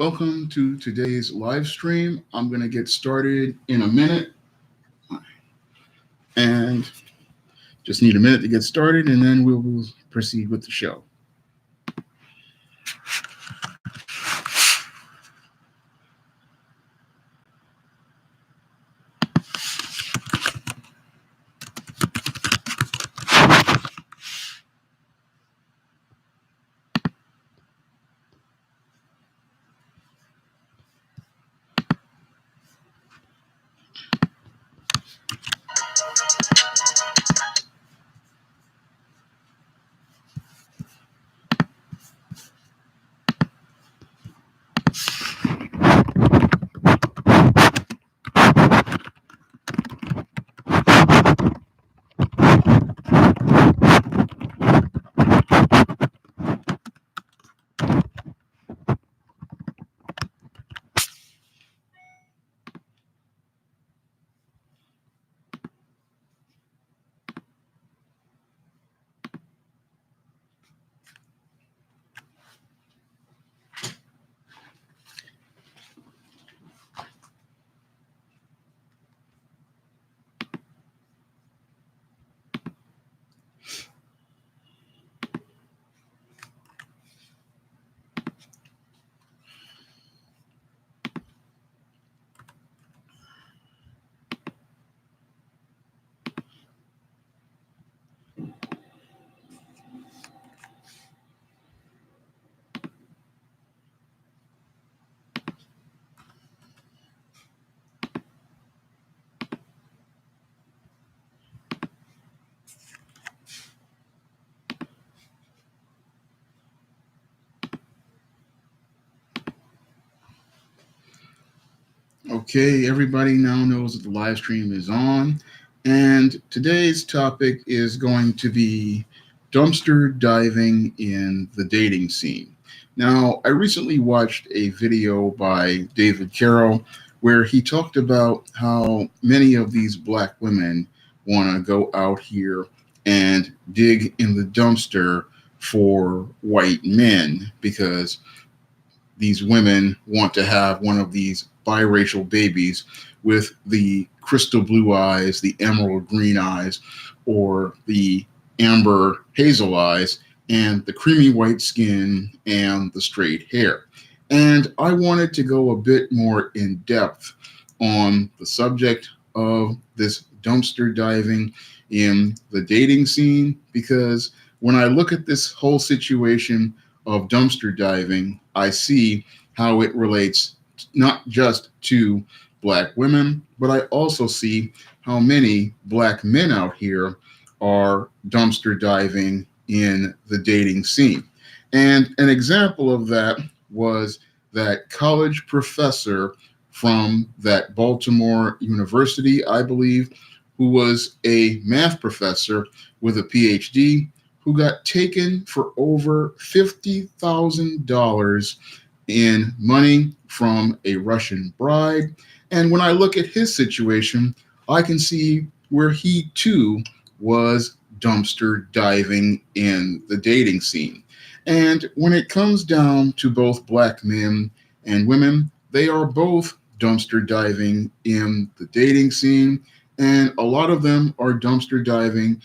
Welcome to today's live stream. I'm going to get started in a minute and just need a minute to get started, and then we will proceed with the show. Okay, everybody now knows that the live stream is on, and today's topic is going to be dumpster diving in the dating scene. Now, I recently watched a video by David Carroll where he talked about how many of these black women want to go out here and dig in the dumpster for white men because these women want to have one of these biracial babies with the crystal blue eyes, the emerald green eyes, or the amber hazel eyes, and the creamy white skin and the straight hair. And I wanted to go a bit more in depth on the subject of this dumpster diving in the dating scene, because when I look at this whole situation of dumpster diving, I see how it relates not just to black women, but I also see how many black men out here are dumpster diving in the dating scene. And an example of that was that college professor from that Baltimore University, I believe, who was a math professor with a PhD, who got taken for over $50,000 in money from a Russian bride. And when I look at his situation, I can see where he too was dumpster diving in the dating scene. And when it comes down to both black men and women, they are both dumpster diving in the dating scene. And a lot of them are dumpster diving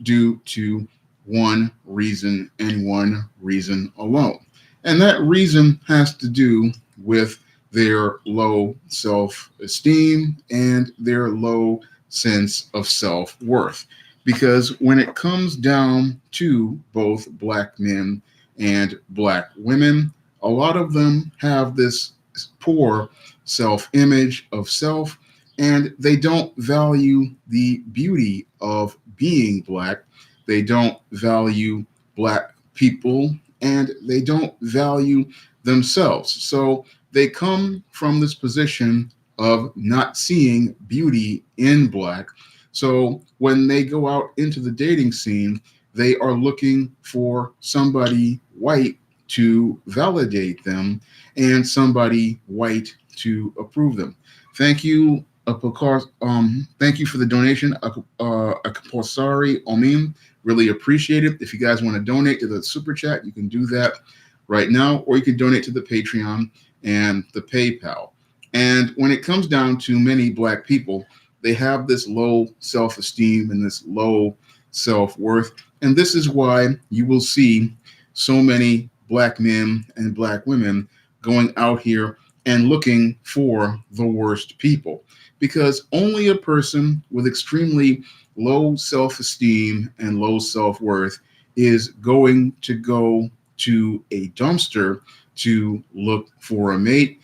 due to one reason and one reason alone. And that reason has to do with their low self-esteem and their low sense of self-worth. Because when it comes down to both black men and black women, a lot of them have this poor self-image of self, and they don't value the beauty of being black. They don't value black people, and they don't value themselves. So they come from this position of not seeing beauty in black. So when they go out into the dating scene, they are looking for somebody white to validate them and somebody white to approve them. Thank you, thank you for the donation, Akapasari Omim. Really appreciate it. If you guys want to donate to the super chat, you can do that right now, or you can donate to the Patreon. and the PayPal. And when it comes down to many black people, they have this low self-esteem and this low self-worth. And this is why you will see so many black men and black women going out here and looking for the worst people. Because only a person with extremely low self esteem and low self worth is going to go to a dumpster to look for a mate.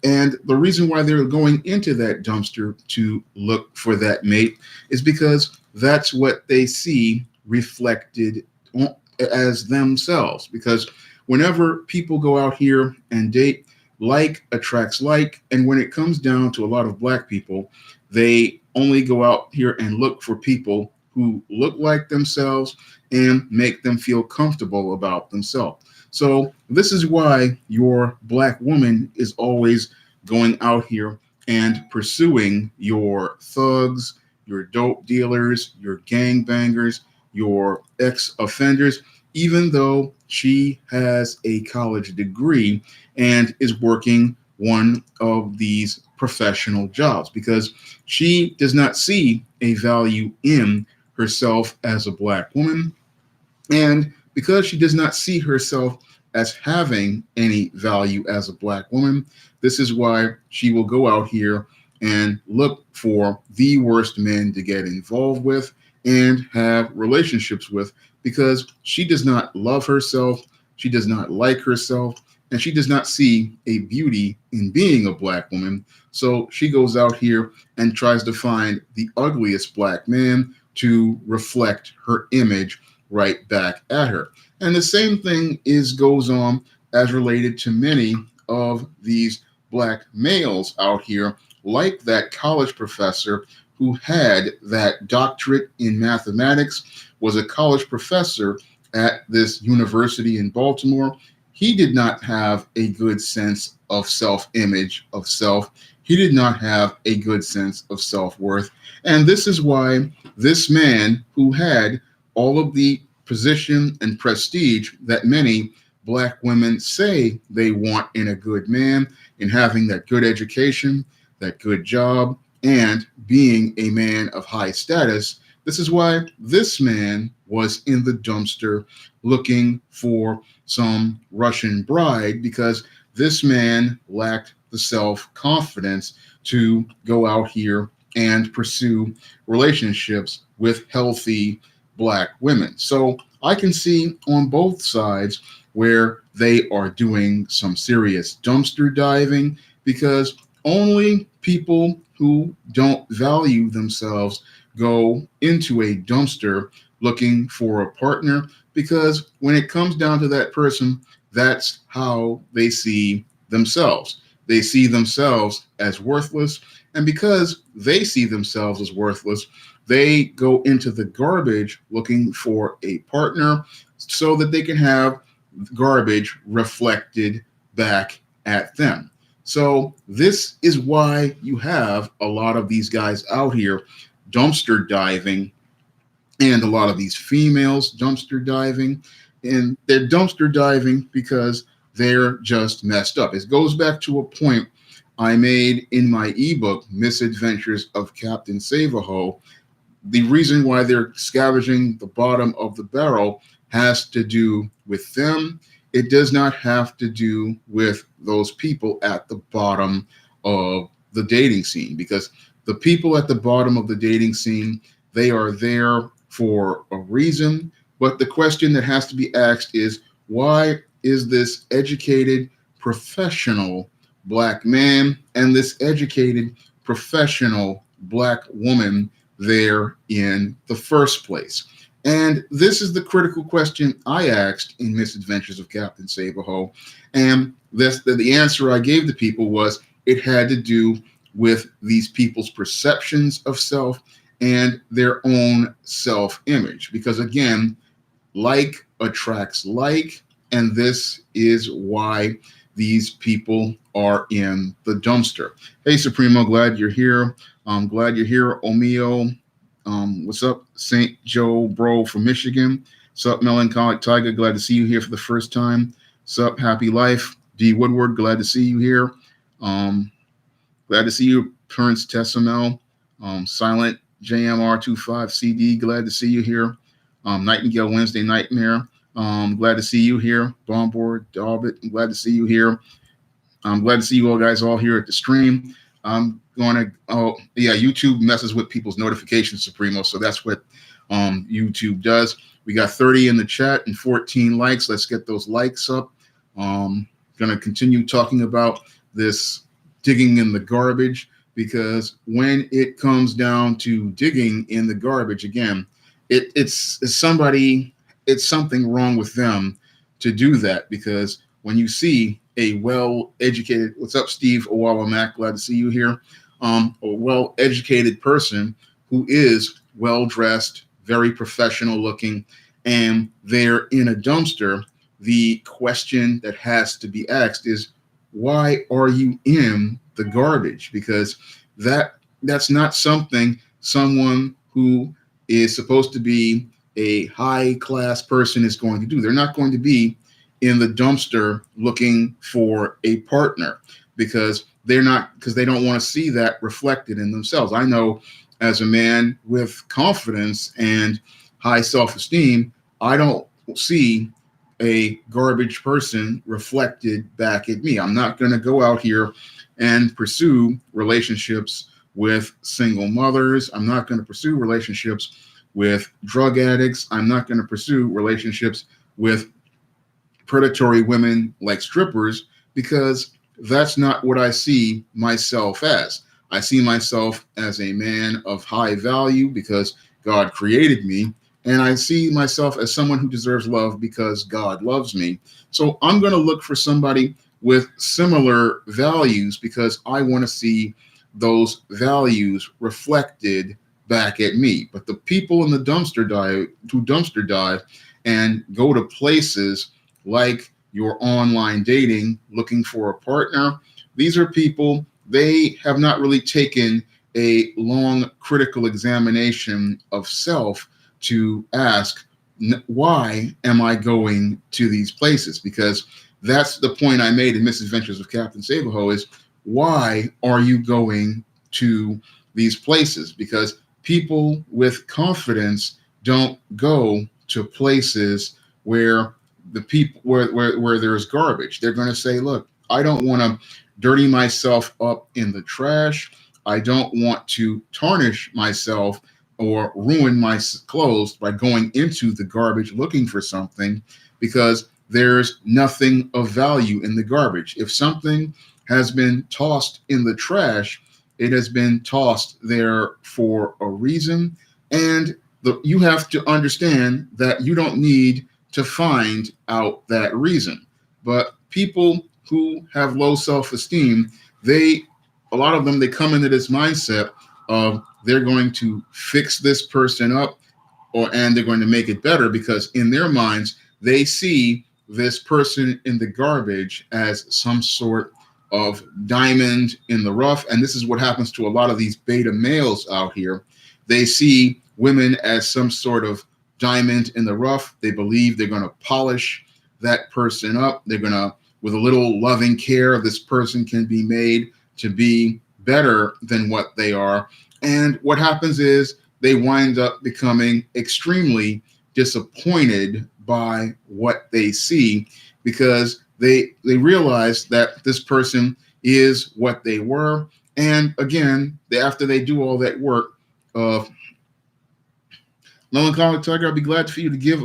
And the reason why they're going into that dumpster to look for that mate is because that's what they see reflected as themselves. Because whenever people go out here and date, like attracts like. And when it comes down to a lot of black people, they only go out here and look for people who look like themselves and make them feel comfortable about themselves. So this is why your black woman is always going out here and pursuing your thugs, your dope dealers, your gangbangers, your ex-offenders, even though she has a college degree and is working one of these professional jobs, because she does not see a value in herself as a black woman. And because she does not see herself as having any value as a black woman, this is why she will go out here and look for the worst men to get involved with and have relationships with, because she does not love herself, she does not like herself, and she does not see a beauty in being a black woman. So she goes out here and tries to find the ugliest black man to reflect her image right back at her. And the same thing goes on as related to many of these black males out here, like that college professor who had that doctorate in mathematics, was a college professor at this university in Baltimore. He did not have a good sense of self-image, of self. He did not have a good sense of self-worth. And this is why this man, who had all of the position and prestige that many black women say they want in a good man, in having that good education, that good job, and being a man of high status, this is why this man was in the dumpster looking for some Russian bride, because this man lacked the self-confidence to go out here and pursue relationships with healthy black women. So I can see on both sides where they are doing some serious dumpster diving, because only people who don't value themselves go into a dumpster looking for a partner, because when it comes down to that person, that's how they see themselves. They see themselves as worthless. And because they see themselves as worthless, they go into the garbage looking for a partner so that they can have garbage reflected back at them. So this is why you have a lot of these guys out here dumpster diving, and a lot of these females dumpster diving. And they're dumpster diving because they're just messed up. It goes back to a point I made in my ebook, Misadventures of Captain Save-A-Ho. The reason why they're scavenging the bottom of the barrel has to do with them. It does not have to do with those people at the bottom of the dating scene, because the people at the bottom of the dating scene, they are there for a reason. But the question that has to be asked is, why is this educated, professional black man and this educated, professional black woman there in the first place? And this is the critical question I asked in Misadventures of Captain Save-A-Ho. And the answer I gave the people was, it had to do with these people's perceptions of self and their own self-image. Because again, like attracts like, and this is why these people are in the dumpster. Hey, Supremo, glad you're here. I'm glad you're here, Omio. What's up, St. Joe Bro from Michigan? What's up, Melancholic Tiger? Glad to see you here for the first time. What's up, Happy Life? D. Woodward, glad to see you here. Glad to see you, Prince Tessamel. Silent JMR25CD, glad to see you here. Nightingale Wednesday Nightmare, glad to see you here. Bombboard, Dalbit, I'm glad to see you here. I'm glad to see you all guys all here at the stream. I'm going to, oh, yeah, YouTube messes with people's notifications, Supremo. So that's what YouTube does. We got 30 in the chat and 14 likes. Let's get those likes up. Going to continue talking about this digging in the garbage, because when it comes down to digging in the garbage, again, it's something wrong with them to do that, because when you see a well-educated, what's up, Steve Owala Mac, glad to see you here, a well-educated person who is well-dressed, very professional looking, and they're in a dumpster, the question that has to be asked is, why are you in the garbage? Because that's not something someone who is supposed to be a high-class person is going to do. They're not going to be in the dumpster looking for a partner, because they don't want to see that reflected in themselves. I know, as a man with confidence and high self-esteem, I don't see a garbage person reflected back at me. I'm not going to go out here and pursue relationships with single mothers. I'm not going to pursue relationships with drug addicts. I'm not going to pursue relationships with predatory women like strippers, because that's not what I see myself as. I see myself as a man of high value because God created me, and I see myself as someone who deserves love because God loves me. So I'm going to look for somebody with similar values, because I want to see those values reflected back at me. But the people in the dumpster dive and go to places like your online dating looking for a partner, these are people, they have not really taken a long critical examination of self to ask, why am I going to these places? Because that's the point I made in Misadventures of Captain Saberho, is why are you going to these places? Because people with confidence don't go to places where the people where there's garbage. They're going to say, look, I don't want to dirty myself up in the trash. I don't want to tarnish myself or ruin my clothes by going into the garbage looking for something, because there's nothing of value in the garbage. If something has been tossed in the trash, it has been tossed there for a reason. And you have to understand that you don't need to find out that reason. But people who have low self-esteem, a lot of them, they come into this mindset of they're going to fix this person up, and they're going to make it better, because in their minds, they see this person in the garbage as some sort of diamond in the rough. And this is what happens to a lot of these beta males out here. They see women as some sort of diamond in the rough. They believe they're going to polish that person up. They're going to, with a little loving care, this person can be made to be better than what they are. And what happens is they wind up becoming extremely disappointed by what they see, because they realize that this person is what they were. And again, after they do all that work, Melancholic Tiger, I'll be glad for you to give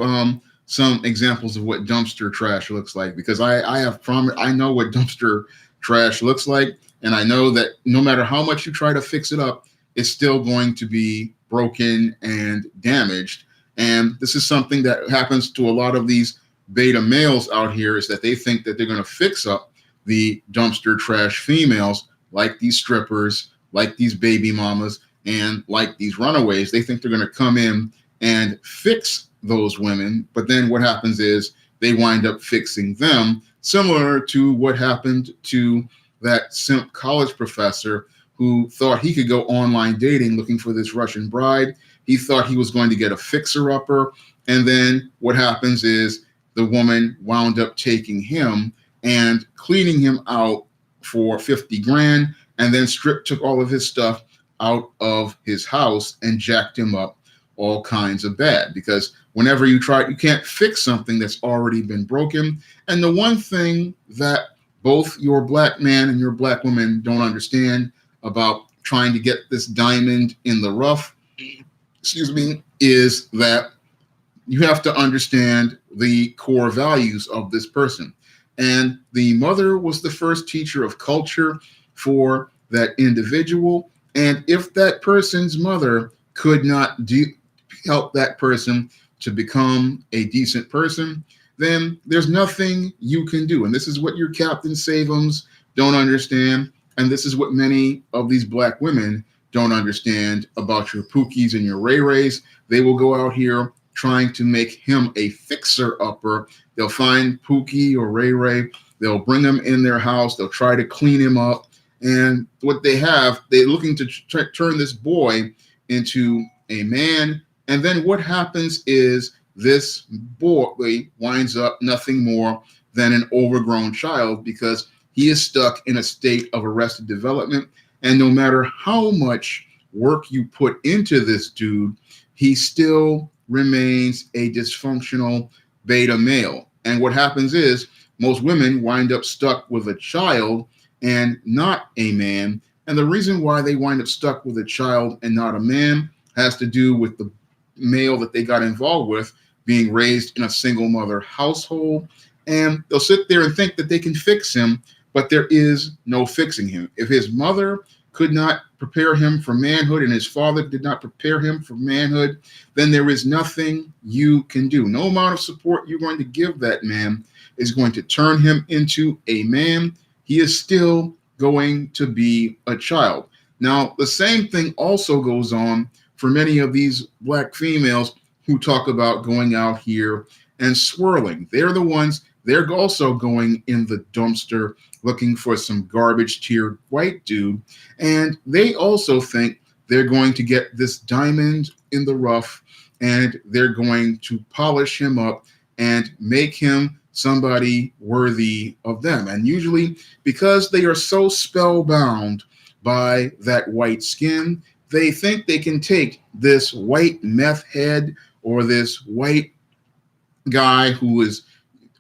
some examples of what dumpster trash looks like, because I know what dumpster trash looks like, and I know that no matter how much you try to fix it up, it's still going to be broken and damaged. And this is something that happens to a lot of these beta males out here, is that they think that they're going to fix up the dumpster trash females, like these strippers, like these baby mamas, and like these runaways. They think they're going to come in and fix those women, but then what happens is they wind up fixing them, similar to what happened to that simp college professor who thought he could go online dating looking for this Russian bride. He thought he was going to get a fixer-upper, and then what happens is the woman wound up taking him, and cleaning him out for 50 grand, and then took all of his stuff out of his house and jacked him up all kinds of bad. Because whenever you try, you can't fix something that's already been broken. And the one thing that both your black man and your black woman don't understand about trying to get this diamond in the rough, is that you have to understand the core values of this person. And the mother was the first teacher of culture for that individual. And if that person's mother could not help that person to become a decent person, then there's nothing you can do. And this is what your Captain Savums don't understand. And this is what many of these black women don't understand about your Pookies and your Ray Rays. They will go out here trying to make him a fixer-upper. They'll find Pookie or Ray Ray. They'll bring him in their house. They'll try to clean him up. And what they have, they're looking to turn this boy into a man. And then what happens is this boy winds up nothing more than an overgrown child, because he is stuck in a state of arrested development. And no matter how much work you put into this dude, he still remains a dysfunctional beta male. And what happens is most women wind up stuck with a child and not a man. And the reason why they wind up stuck with a child and not a man has to do with the male that they got involved with being raised in a single mother household. And they'll sit there and think that they can fix him, but there is no fixing him. If his mother could not prepare him for manhood and his father did not prepare him for manhood, then there is nothing you can do. No amount of support you're going to give that man is going to turn him into a man. He is still going to be a child. Now, the same thing also goes on for many of these black females who talk about going out here and swirling. They're also going in the dumpster looking for some garbage tiered white dude. And they also think they're going to get this diamond in the rough and they're going to polish him up and make him somebody worthy of them. And usually, because they are so spellbound by that white skin, they think they can take this white meth head or this white guy who is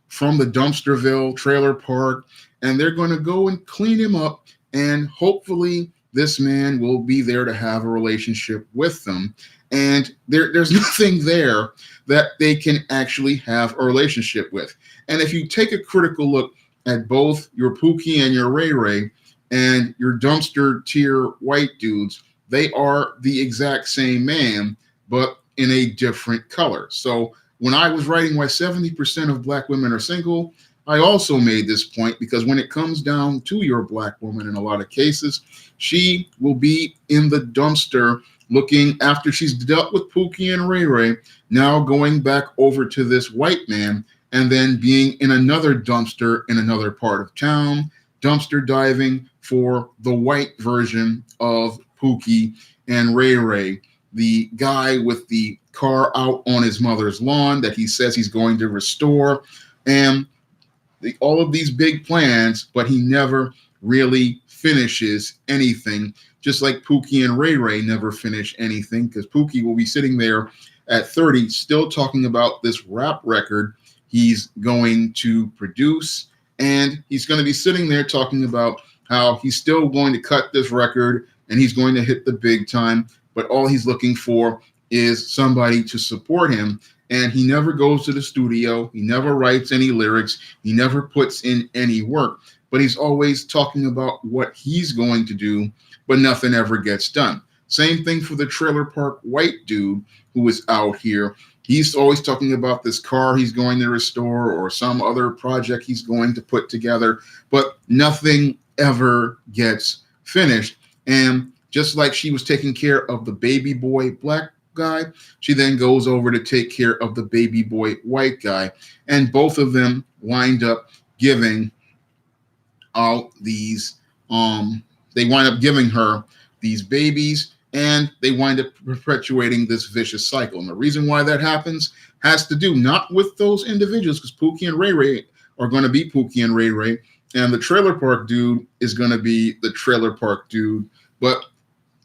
from the Dumpsterville trailer park, and they're going to go and clean him up, and hopefully this man will be there to have a relationship with them. And there's nothing there that they can actually have a relationship with. And if you take a critical look at both your Pookie and your Ray Ray and your dumpster tier white dudes, they are the exact same man, but in a different color. So when I was writing why 70% of black women are single, I also made this point, because when it comes down to your black woman, in a lot of cases, she will be in the dumpster looking, after she's dealt with Pookie and Ray Ray, now going back over to this white man and then being in another dumpster in another part of town, dumpster diving for the white version of Pookie and Ray Ray, the guy with the car out on his mother's lawn that he says he's going to restore, and all of these big plans, but he never really finishes anything, just like Pookie and Ray Ray never finish anything, because Pookie will be sitting there at 30 still talking about this rap record he's going to produce, and he's going to be sitting there talking about how he's still going to cut this record and he's going to hit the big time, but all he's looking for is somebody to support him. And he never goes to the studio. He never writes any lyrics. He never puts in any work, but he's always talking about what he's going to do, but nothing ever gets done. Same thing for the trailer park white dude who is out here. He's always talking about this car he's going to restore or some other project he's going to put together, but nothing ever gets finished. And just like she was taking care of the baby boy black guy, she then goes over to take care of the baby boy white guy, and both of them wind up giving out these they wind up giving her these babies, and they wind up perpetuating this vicious cycle. And the reason why that happens has to do not with those individuals, because Pookie and Ray Ray are going to be Pookie and Ray Ray, and the trailer park dude is going to be the trailer park dude. But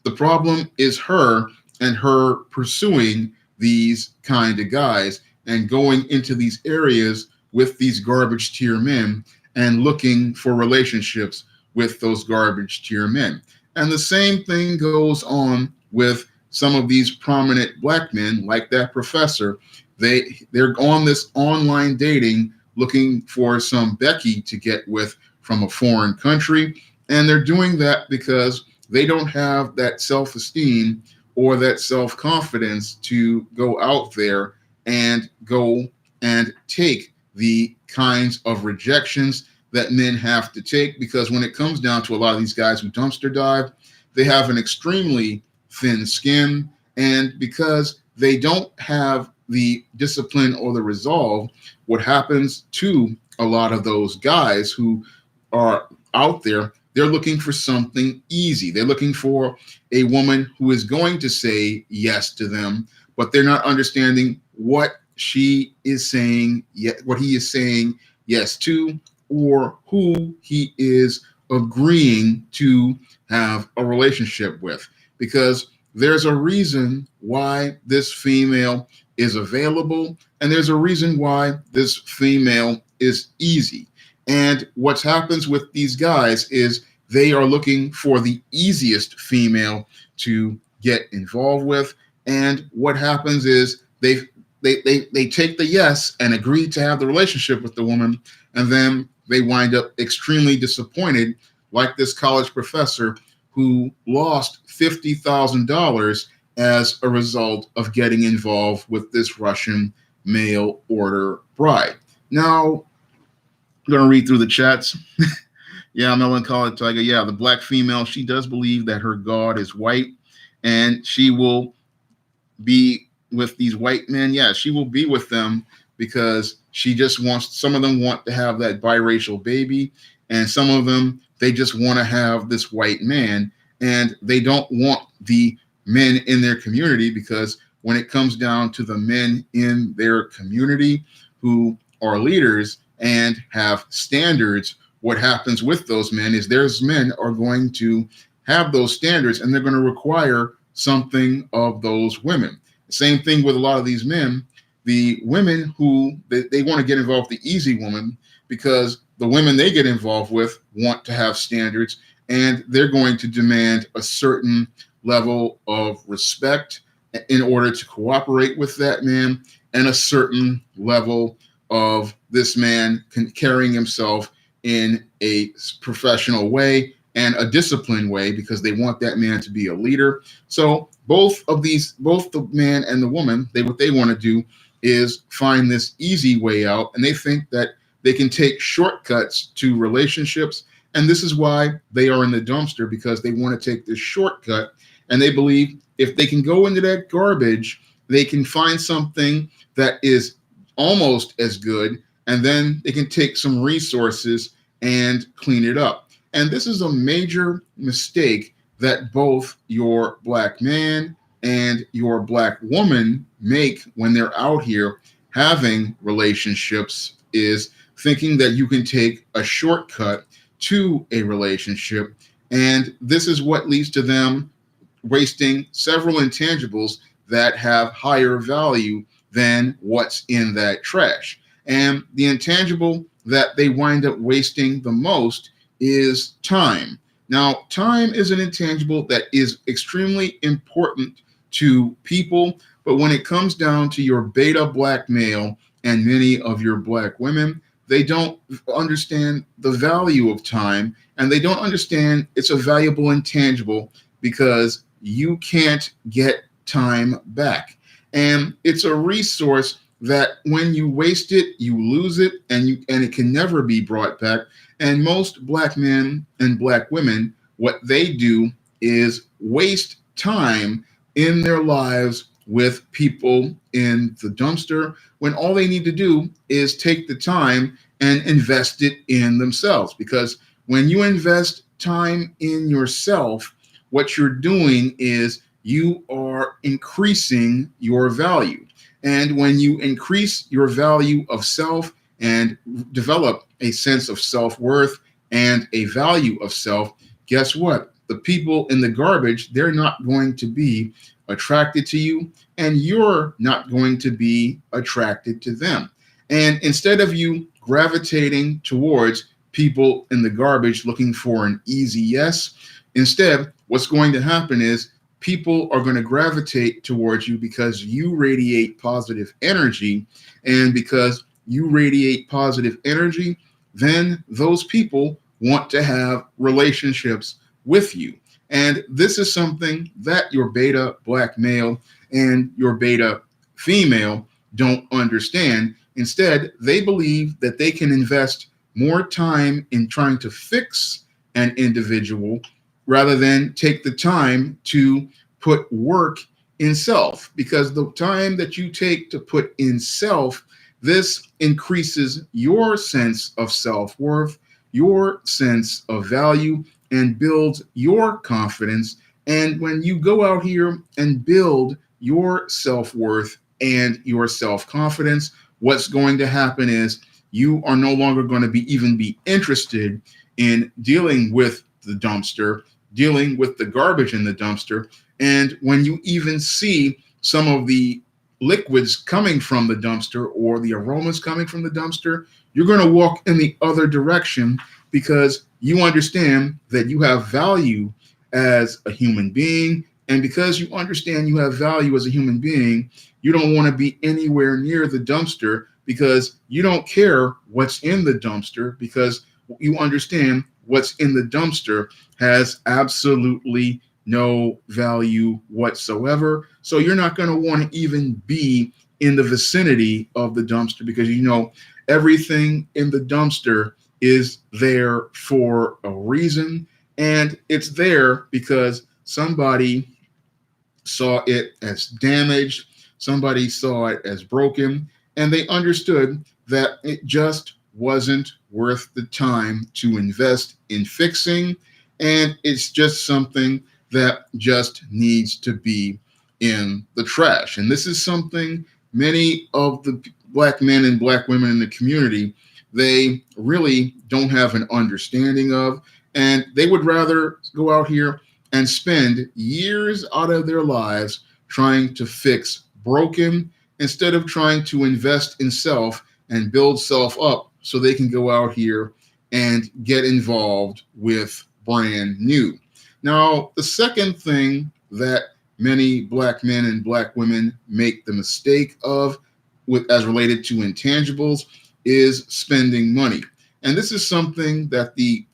the problem is her and her pursuing these kind of guys and going into these areas with these garbage tier men and looking for relationships with those garbage tier men. And the same thing goes on with some of these prominent black men, like that professor. They're on this online dating looking for some Becky to get with from a foreign country. And they're doing that because they don't have that self-esteem or that self-confidence to go out there and go and take the kinds of rejections that men have to take. Because when it comes down to a lot of these guys who dumpster dive, they have an extremely thin skin. And because they don't have the discipline or the resolve, what happens to a lot of those guys who are out there, they're looking for something easy. They're looking for a woman who is going to say yes to them, but they're not understanding what she is saying, what he is saying yes to, or who he is agreeing to have a relationship with. Because there's a reason why this female is available, and there's a reason why this female is easy. And what happens with these guys is they are looking for the easiest female to get involved with. And what happens is they take the yes and agree to have the relationship with the woman, and then they wind up extremely disappointed, like this college professor who lost $50,000 as a result of getting involved with this Russian mail order bride. Now, I'm going to read through the chats. Yeah, Melancholy Tiger. Yeah, the black female, she does believe that her God is white, and she will be with these white men. Yeah, she will be with them because she just wants, some of them want to have that biracial baby, and some of them, they just want to have this white man, and they don't want the men in their community, because when it comes down to the men in their community who are leaders and have standards, what happens with those men is those men are going to have those standards, and they're going to require something of those women. Same thing with a lot of these men. The women who they want to get involved with the easy woman, because the women they get involved with want to have standards, and they're going to demand a certain level of respect in order to cooperate with that man, and a certain level of this man carrying himself in a professional way and a disciplined way, because they want that man to be a leader. So both the man and the woman, what they want to do is find this easy way out, and they think that they can take shortcuts to relationships. And this is why they are in the dumpster, because they want to take this shortcut, and they believe if they can go into that garbage, they can find something that is almost as good, and then they can take some resources and clean it up. And this is a major mistake that both your black man and your black woman make when they're out here having relationships, is thinking that you can take a shortcut to a relationship. And this is what leads to them wasting several intangibles that have higher value than what's in that trash. And the intangible that they wind up wasting the most is time. Now, time is an intangible that is extremely important to people, but when it comes down to your beta black male and many of your black women, they don't understand the value of time, and they don't understand it's a valuable intangible, because you can't get time back. And it's a resource that when you waste it, you lose it, and it can never be brought back. And most black men and black women, what they do is waste time in their lives with people in the dumpster, when all they need to do is take the time and invest it in themselves. Because when you invest time in yourself, what you're doing is you are increasing your value. And when you increase your value of self and develop a sense of self-worth and a value of self, guess what? The people in the garbage, they're not going to be attracted to you, and you're not going to be attracted to them. And instead of you gravitating towards people in the garbage looking for an easy yes, instead, what's going to happen is people are going to gravitate towards you because you radiate positive energy. And because you radiate positive energy, then those people want to have relationships with you. And this is something that your beta black male and your beta female don't understand. Instead, they believe that they can invest more time in trying to fix an individual rather than take the time to put work in self. Because the time that you take to put in self, this increases your sense of self-worth, your sense of value, and builds your confidence. And when you go out here and build your self-worth and your self-confidence, what's going to happen is you are no longer going to even be interested in dealing with the dumpster, dealing with the garbage in the dumpster. And when you even see some of the liquids coming from the dumpster or the aromas coming from the dumpster, you're going to walk in the other direction because you understand that you have value as a human being. And because you understand you have value as a human being, you don't want to be anywhere near the dumpster because you don't care what's in the dumpster, because you understand what's in the dumpster has absolutely no value whatsoever. So you're not going to want to even be in the vicinity of the dumpster because you know everything in the dumpster is there for a reason. And it's there because somebody saw it as damaged, somebody saw it as broken, and they understood that it just wasn't worth the time to invest in fixing. And it's just something that just needs to be in the trash. And this is something many of the black men and black women in the community, they really don't have an understanding of. And they would rather go out here and spend years out of their lives trying to fix broken instead of trying to invest in self and build self up so they can go out here and get involved with brand new. Now, the second thing that many black men and black women make the mistake of as related to intangibles is spending money. And this is something that the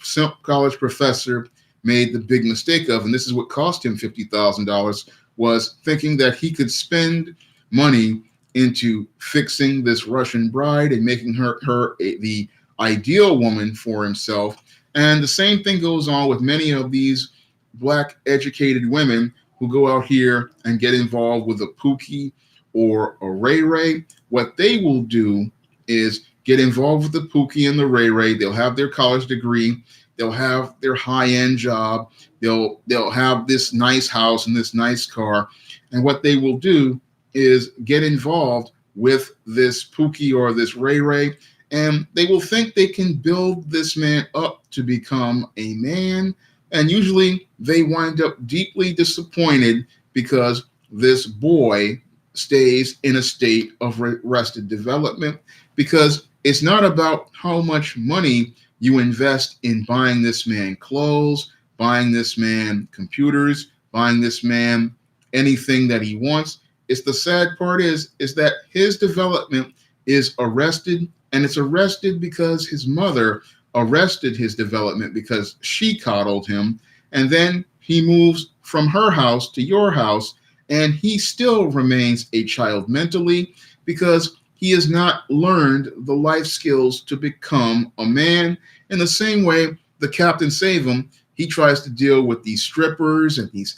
college professor made the big mistake of, and this is what cost him $50,000, was thinking that he could spend money into fixing this Russian bride and making her the ideal woman for himself. And the same thing goes on with many of these black educated women who go out here and get involved with a Pookie or a Ray Ray. What they will do is get involved with the Pookie and the Ray Ray. They'll have their college degree. They'll have their high-end job. They'll have this nice house and this nice car. And what they will do is get involved with this Pookie or this Ray Ray, and they will think they can build this man up to become a man. And usually they wind up deeply disappointed because this boy stays in a state of arrested development, because it's not about how much money you invest in buying this man clothes, buying this man computers, buying this man anything that he wants. It's the sad part is that his development is arrested, and it's arrested because his mother arrested his development because she coddled him. And then he moves from her house to your house, and he still remains a child mentally because he has not learned the life skills to become a man. In the same way, the Captain Save-'em, he tries to deal with these strippers and these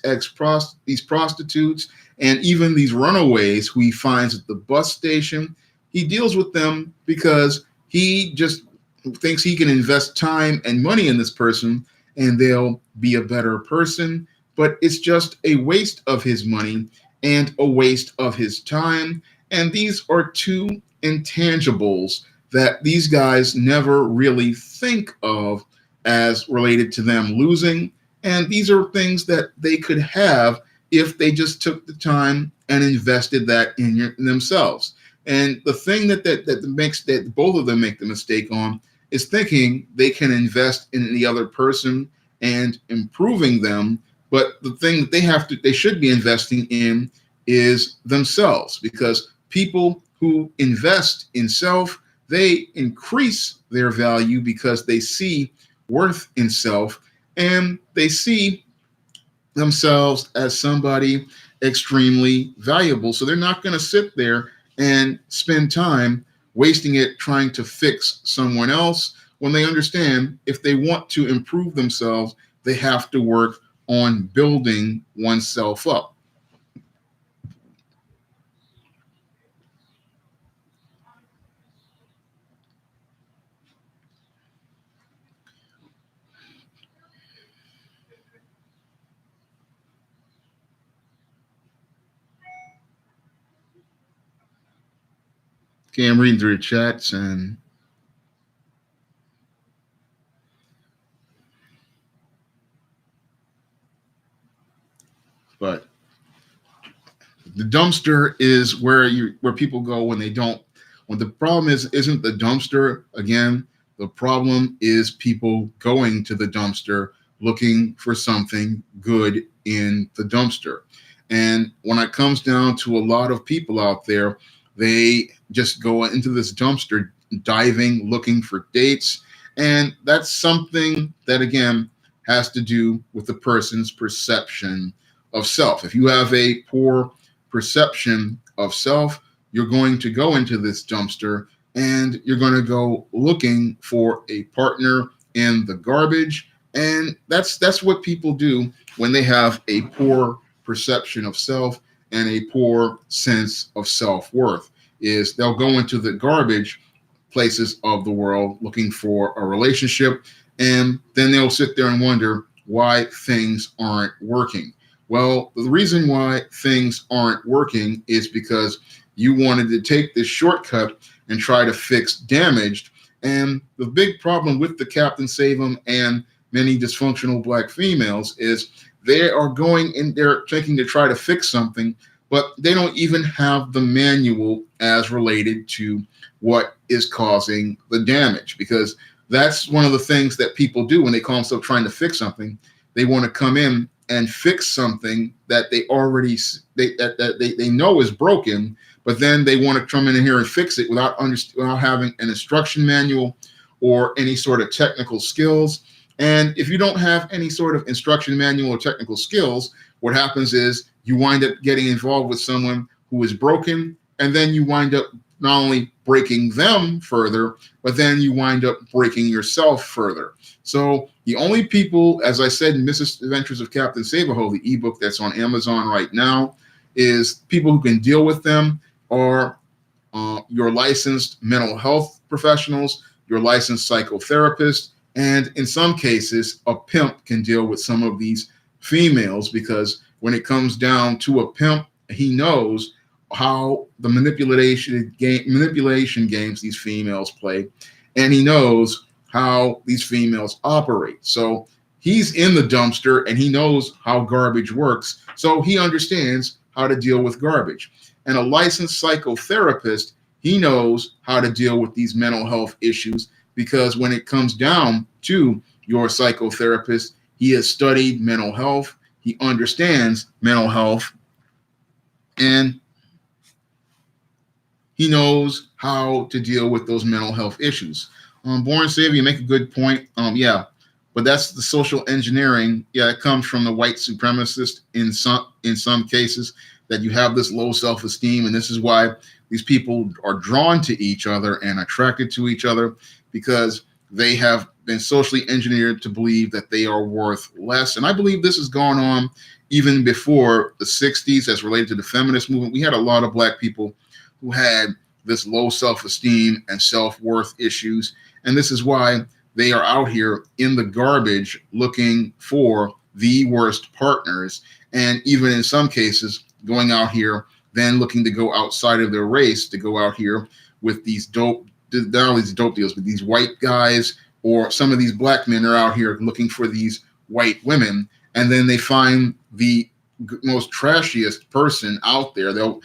prostitutes and even these runaways who he finds at the bus station. He deals with them because he just thinks he can invest time and money in this person and they'll be a better person. But it's just a waste of his money and a waste of his time. And these are two intangibles that these guys never really think of as related to them losing. And these are things that they could have if they just took the time and invested that in themselves. And the thing that makes that both of them make the mistake on is thinking they can invest in the other person and improving them. But the thing that they should be investing in is themselves, because people who invest in self, they increase their value because they see worth in self, and they see themselves as somebody extremely valuable. So they're not going to sit there and spend time wasting it trying to fix someone else, when they understand if they want to improve themselves, they have to work on building oneself up. Okay, I'm reading through the chats, and but the dumpster is where people go when they don't. When the problem isn't the dumpster again. The problem is people going to the dumpster looking for something good in the dumpster. And when it comes down to a lot of people out there, they just go into this dumpster diving, looking for dates. And that's something that, again, has to do with the person's perception of self. If you have a poor perception of self, you're going to go into this dumpster and you're going to go looking for a partner in the garbage. And that's what people do when they have a poor perception of self and a poor sense of self-worth, is they'll go into the garbage places of the world looking for a relationship, and then they'll sit there and wonder why things aren't working. Well, the reason why things aren't working is because you wanted to take this shortcut and try to fix damaged. And the big problem with the Captain Save 'em and many dysfunctional black females is they are going in there thinking to try to fix something, but they don't even have the manual as related to what is causing the damage. Because that's one of the things that people do when they call themselves trying to fix something. They want to come in and fix something that they know is broken, but then they want to come in here and fix it without having an instruction manual or any sort of technical skills. And if you don't have any sort of instruction manual or technical skills, what happens is you wind up getting involved with someone who is broken, and then you wind up not only breaking them further, but then you wind up breaking yourself further. So the only people, as I said in Misadventures of Captain Saberho, the ebook that's on Amazon right now, is people who can deal with them are your licensed mental health professionals, your licensed psychotherapist, and in some cases, a pimp can deal with some of these females, because when it comes down to a pimp, he knows how the manipulation games these females play, and he knows how these females operate. So he's in the dumpster and he knows how garbage works, so he understands how to deal with garbage. And a licensed psychotherapist, he knows how to deal with these mental health issues, because when it comes down to your psychotherapist, he has studied mental health, he understands mental health, and he knows how to deal with those mental health issues. Born Savior, you make a good point. Yeah, but that's the social engineering. Yeah, it comes from the white supremacist in some cases, that you have this low self-esteem, and this is why these people are drawn to each other and attracted to each other, because they have been socially engineered to believe that they are worth less. And I believe this has gone on even before the 60s as related to the feminist movement. We had a lot of black people who had this low self-esteem and self-worth issues. And this is why they are out here in the garbage looking for the worst partners. And even in some cases, going out here, then looking to go outside of their race, to go out here with these dope not only these dope deals, but these white guys or some of these black men are out here looking for these white women, and then they find the most trashiest person out there. They'll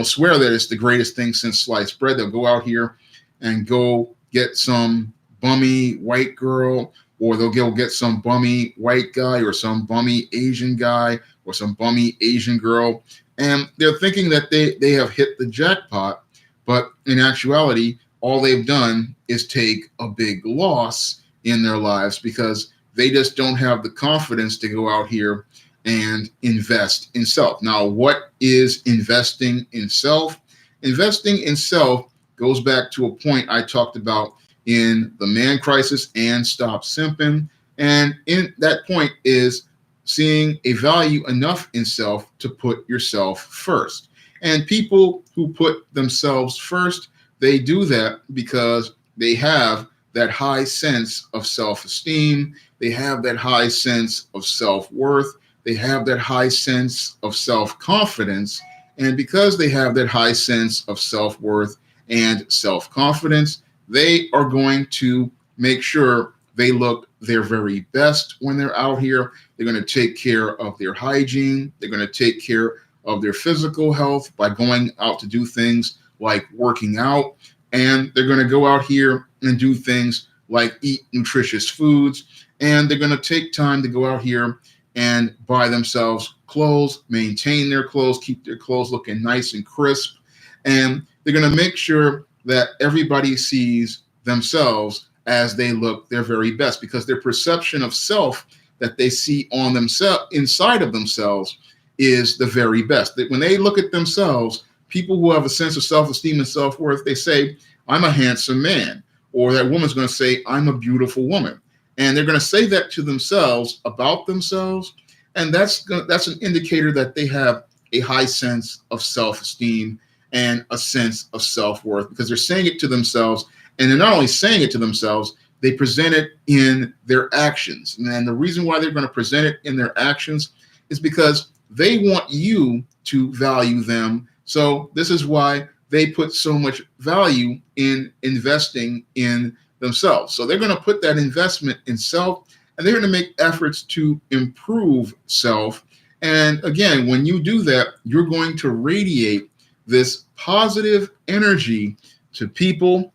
swear that it's the greatest thing since sliced bread. They'll go out here and go get some bummy white girl, or they'll go get some bummy white guy, or some bummy Asian guy, or some bummy Asian girl, and they're thinking that they have hit the jackpot, but in actuality, all they've done is take a big loss in their lives because they just don't have the confidence to go out here and invest in self. Now, what is investing in self? Investing in self goes back to a point I talked about in the Man Crisis and Stop Simping. And in that point is seeing a value enough in self to put yourself first. And people who put themselves first, they do that because they have that high sense of self-esteem. They have that high sense of self-worth. They have that high sense of self-confidence. And because they have that high sense of self-worth and self-confidence, they are going to make sure they look their very best when they're out here. They're going to take care of their hygiene. They're going to take care of their physical health by going out to do things like working out. And they're going to go out here and do things like eat nutritious foods. And they're going to take time to go out here and buy themselves clothes, maintain their clothes, keep their clothes looking nice and crisp. And they're going to make sure that everybody sees themselves as they look their very best, because their perception of self that they see on themselves, inside of themselves, is the very best. That when they look at themselves, people who have a sense of self-esteem and self-worth, they say, I'm a handsome man. Or that woman's going to say, I'm a beautiful woman. And they're going to say that to themselves about themselves. And that's an indicator that they have a high sense of self-esteem and a sense of self-worth, because they're saying it to themselves. And they're not only saying it to themselves, they present it in their actions. And the reason why they're going to present it in their actions is because they want you to value them. So this is why they put so much value in investing in themselves. So they're going to put that investment in self, and they're going to make efforts to improve self. And again, when you do that, you're going to radiate this positive energy to people,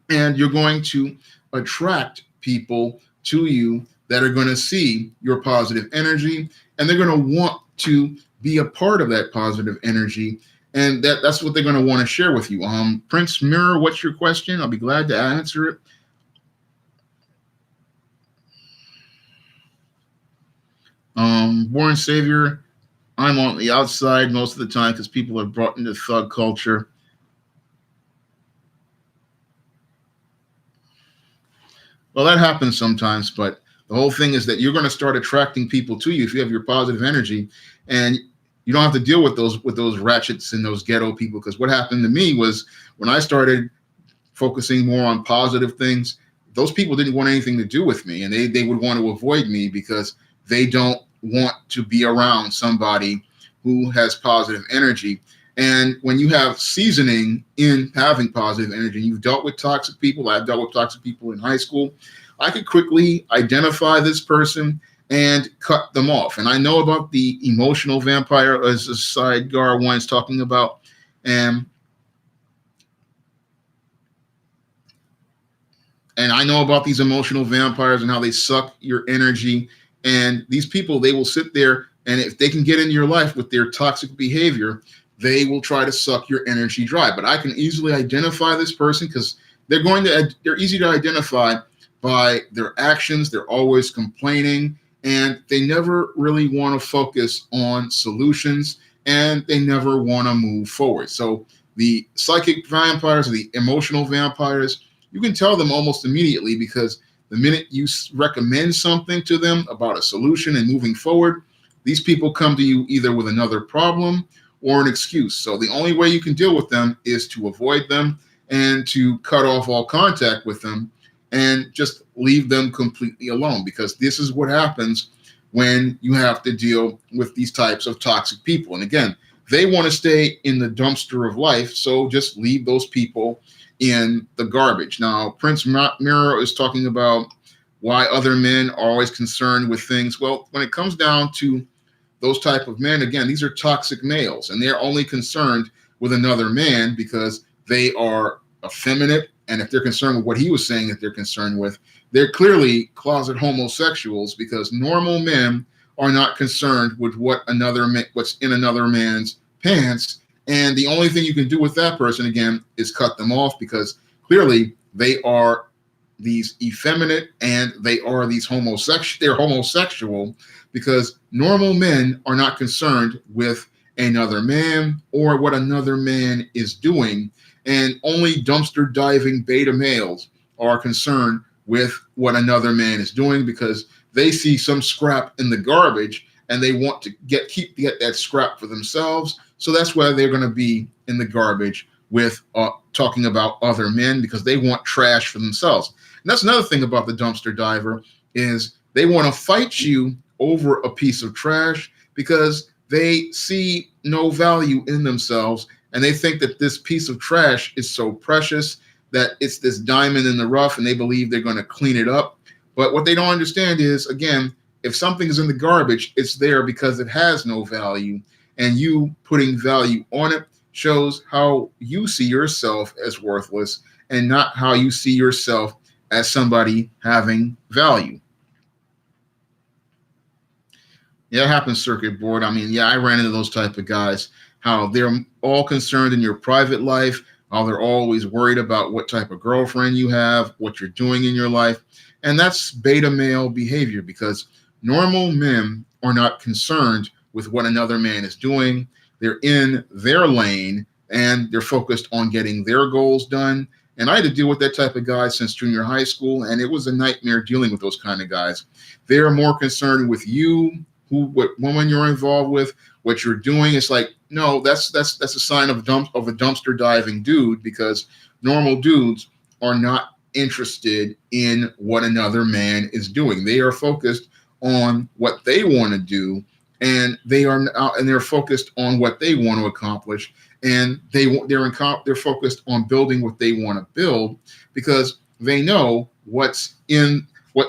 and you're going to attract people to you that are going to see your positive energy, and they're going to want to be a part of that positive energy. And that's what they're going to want to share with you. Prince Mirror, what's your question? I'll be glad to answer it. Born Savior, I'm on the outside most of the time because people are brought into thug culture. Well, that happens sometimes, but the whole thing is that you're going to start attracting people to you if you have your positive energy, and you don't have to deal with those ratchets and those ghetto people. Because what happened to me was when I started focusing more on positive things, those people didn't want anything to do with me, and they would want to avoid me because they don't want to be around somebody who has positive energy. And when you have seasoning in having positive energy, you've dealt with toxic people. I've dealt with toxic people in high school. I could quickly identify this person and cut them off. And I know about the emotional vampire, as the sidegar one is talking about. And I know about these emotional vampires and how they suck your energy. And these people, they will sit there, and if they can get into your life with their toxic behavior, they will try to suck your energy dry. But I can easily identify this person because they're easy to identify by their actions. They're always complaining, and they never really want to focus on solutions, and they never want to move forward. So the psychic vampires, or the emotional vampires, you can tell them almost immediately, because the minute you recommend something to them about a solution and moving forward, these people come to you either with another problem or an excuse. So the only way you can deal with them is to avoid them and to cut off all contact with them and just leave them completely alone, because this is what happens when you have to deal with these types of toxic people. And again, they want to stay in the dumpster of life, so just leave those people in the garbage. Now, Prince Mirror is talking about why other men are always concerned with things. Well, when it comes down to those type of men, again, these are toxic males, and they're only concerned with another man because they are effeminate. And if they're concerned with what he was saying that they're concerned with, they're clearly closet homosexuals, because normal men are not concerned with what's in another man's pants. And the only thing you can do with that person, again, is cut them off, because clearly they are these effeminate and they are these homosexual. They're homosexual because normal men are not concerned with another man or what another man is doing. And only dumpster diving beta males are concerned with what another man is doing, because they see some scrap in the garbage and they want to get that scrap for themselves. So that's why they're going to be in the garbage with talking about other men, because they want trash for themselves. And that's another thing about the dumpster diver, is they want to fight you over a piece of trash because they see no value in themselves, and they think that this piece of trash is so precious that it's this diamond in the rough, and they believe they're going to clean it up. But what they don't understand is, again, if something is in the garbage, it's there because it has no value, and you putting value on it shows how you see yourself as worthless and not how you see yourself as somebody having value. Yeah, it happens, circuit board. I mean, yeah, I ran into those type of guys, how they're all concerned in your private life, how they're always worried about what type of girlfriend you have, what you're doing in your life. And that's beta male behavior, because normal men are not concerned with what another man is doing. They're in their lane and they're focused on getting their goals done. And I had to deal with that type of guy since junior high school, and it was a nightmare dealing with those kind of guys. They're more concerned with you, what woman you're involved with, what you're doing. It's like, no, that's a sign of a dumpster diving dude, because normal dudes are not interested in what another man is doing. They are focused on what they want to do, and they're focused on what they want to accomplish, and they're focused on building what they want to build, because they know what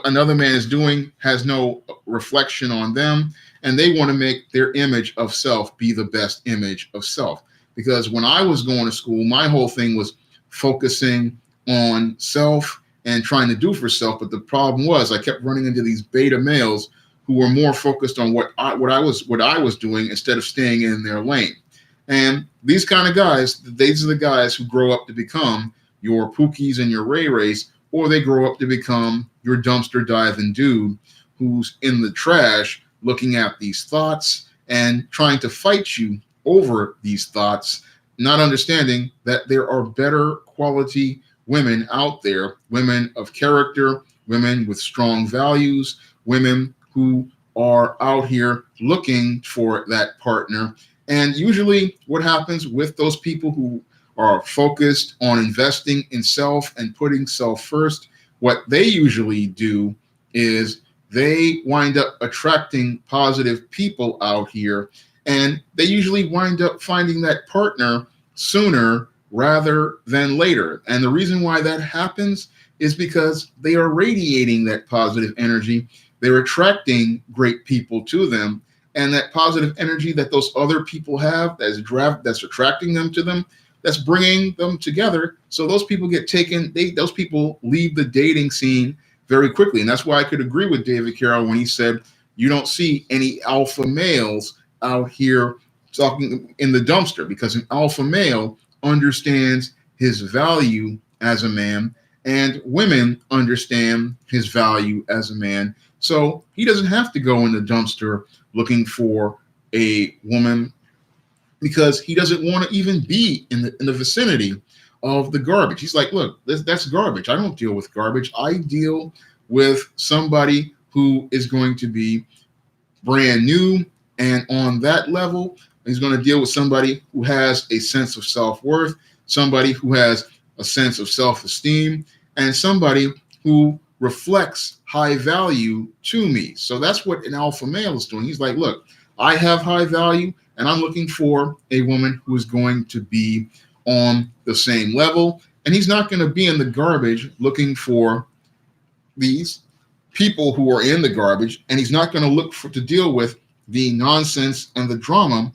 another man is doing has no reflection on them, and they want to make their image of self be the best image of self. Because when I was going to school, my whole thing was focusing on self and trying to do for self. But the problem was I kept running into these beta males who were more focused on what I was doing instead of staying in their lane. And these kind of guys, these are the guys who grow up to become your Pookies and your Ray Rays, or they grow up to become your dumpster diving dude who's in the trash looking at these thoughts and trying to fight you over these thoughts, not understanding that there are better quality women out there, women of character, women with strong values, women who are out here looking for that partner. And usually what happens with those people who are focused on investing in self and putting self first, what they usually do is they wind up attracting positive people out here, and they usually wind up finding that partner sooner rather than later. And the reason why that happens is because they are radiating that positive energy. They're attracting great people to them, and that positive energy that those other people have that's attracting them to them, that's bringing them together. So those people get taken, those people leave the dating scene very quickly. And that's why I could agree with David Carroll when he said, you don't see any alpha males out here talking in the dumpster, because an alpha male understands his value as a man, and women understand his value as a man. So he doesn't have to go in the dumpster looking for a woman, because he doesn't want to even be in the vicinity of the garbage. He's like, look, that's garbage. I don't deal with garbage. I deal with somebody who is going to be brand new. And on that level, he's going to deal with somebody who has a sense of self-worth, somebody who has a sense of self-esteem, and somebody who reflects high value to me. So that's what an alpha male is doing. He's like, look, I have high value, and I'm looking for a woman who is going to be on the same level. And he's not going to be in the garbage looking for these people who are in the garbage, and he's not going to look for to deal with the nonsense and the drama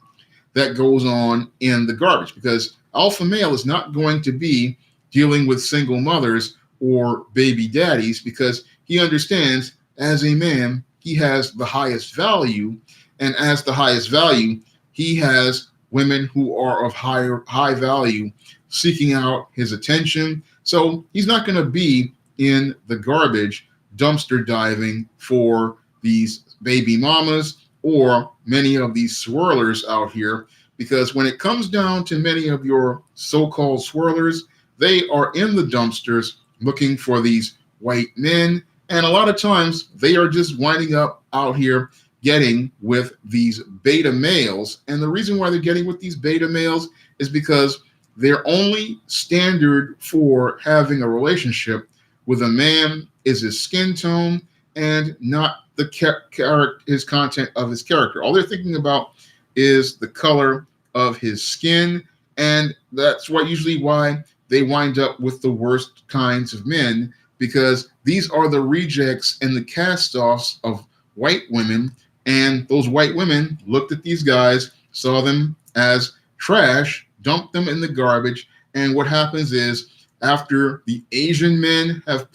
that goes on in the garbage, because alpha male is not going to be dealing with single mothers or baby daddies, because he understands as a man he has the highest value, and as the highest value he has women who are of high value seeking out his attention. So he's not going to be in the garbage dumpster diving for these baby mamas or many of these swirlers out here, because when it comes down to many of your so-called swirlers, they are in the dumpsters looking for these white men, and a lot of times they are just winding up out here getting with these beta males. And the reason why they're getting with these beta males is because their only standard for having a relationship with a man is his skin tone and not the his content of his character. All they're thinking about is the color of his skin, and that's usually why they wind up with the worst kinds of men, because these are the rejects and the cast-offs of white women, and those white women looked at these guys, saw them as trash, dumped them in the garbage, and what happens is after the Asian women have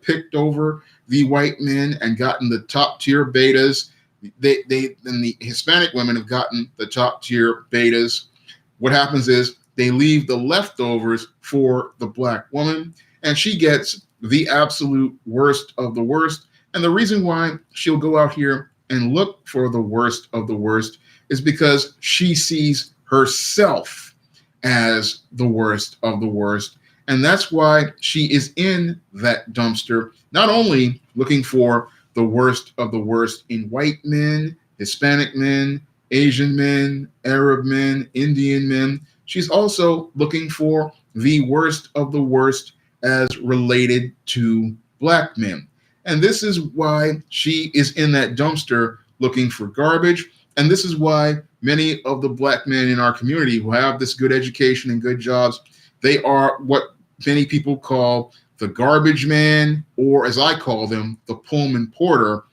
picked over the white men and gotten the top tier betas, then the Hispanic women have gotten the top tier betas. What happens is they leave the leftovers for the black woman, and she gets the absolute worst of the worst. And the reason why she'll go out here and look for the worst of the worst is because she sees herself as the worst of the worst. And that's why she is in that dumpster, not only looking for the worst of the worst in white men, Hispanic men, Asian men, Arab men, Indian men. She's also looking for the worst of the worst as related to black men. And this is why she is in that dumpster looking for garbage. And this is why many of the black men in our community who have this good education and good jobs, they are what many people call the garbage man, or as I call them, the Pullman porter,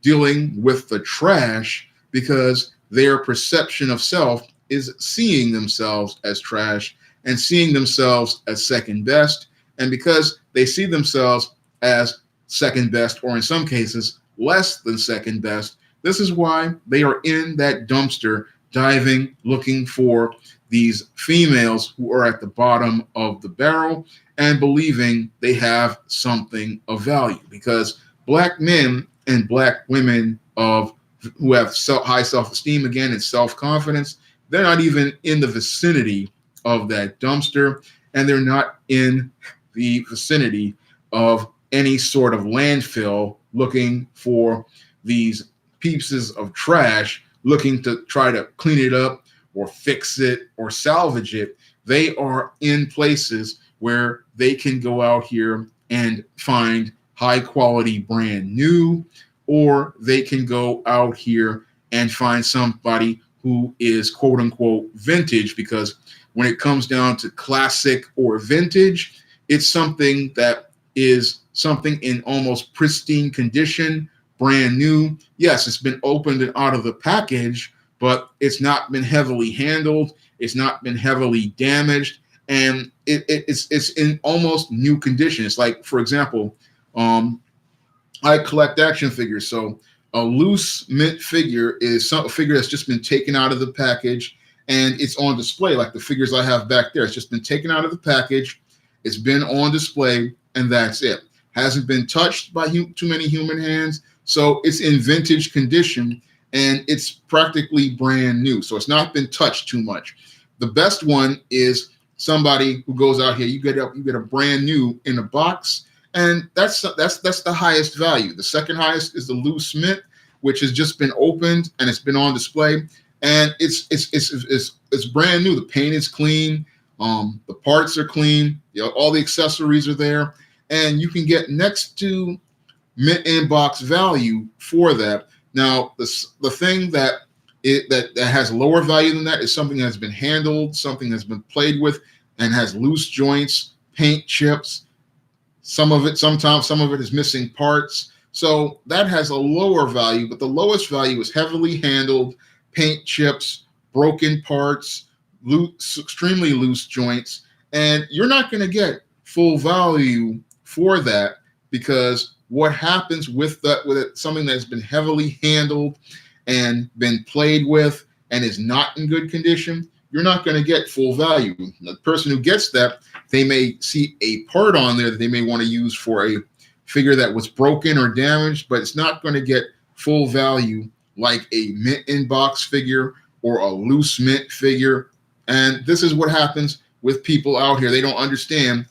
dealing with the trash, because their perception of self is seeing themselves as trash and seeing themselves as second best. And because they see themselves as second best, or in some cases, less than second best, this is why they are in that dumpster diving, looking for these females who are at the bottom of the barrel and believing they have something of value. Because black men and black women who have high self-esteem, again, and self-confidence, they're not even in the vicinity of that dumpster, and they're not in the vicinity of any sort of landfill looking for these pieces of trash, looking to try to clean it up or fix it or salvage it. They are in places where they can go out here and find high quality brand new, or they can go out here and find somebody who is quote unquote vintage, because when it comes down to classic or vintage, it's something that is something in almost pristine condition, brand new. Yes, it's been opened and out of the package, but it's not been heavily handled. It's not been heavily damaged, and it's in almost new condition. It's like, for example, I collect action figures. So a loose mint figure is a figure that's just been taken out of the package and it's on display, like the figures I have back there. It's just been taken out of the package. It's been on display, and that's it. Hasn't been touched by too many human hands. So it's in vintage condition, and it's practically brand new. So it's not been touched too much. The best one is somebody who goes out here, you get a brand new in a box, and that's the highest value. The second highest is the loose mint, which has just been opened and it's been on display, and it's brand new. The paint is clean, the parts are clean, all the accessories are there, and you can get next to mint in box value for that. Now, the thing that has lower value than that is something that's been handled, something that's been played with, and has loose joints, paint chips. Sometimes some of it is missing parts. So that has a lower value, but the lowest value is heavily handled, paint chips, broken parts, extremely loose joints. And you're not going to get full value for that, because what happens with something that's been heavily handled and been played with and is not in good condition, you're not going to get full value. The person who gets that, they may see a part on there that they may want to use for a figure that was broken or damaged, but it's not going to get full value like a mint in box figure or a loose mint figure. And this is what happens with people out here. They don't understand,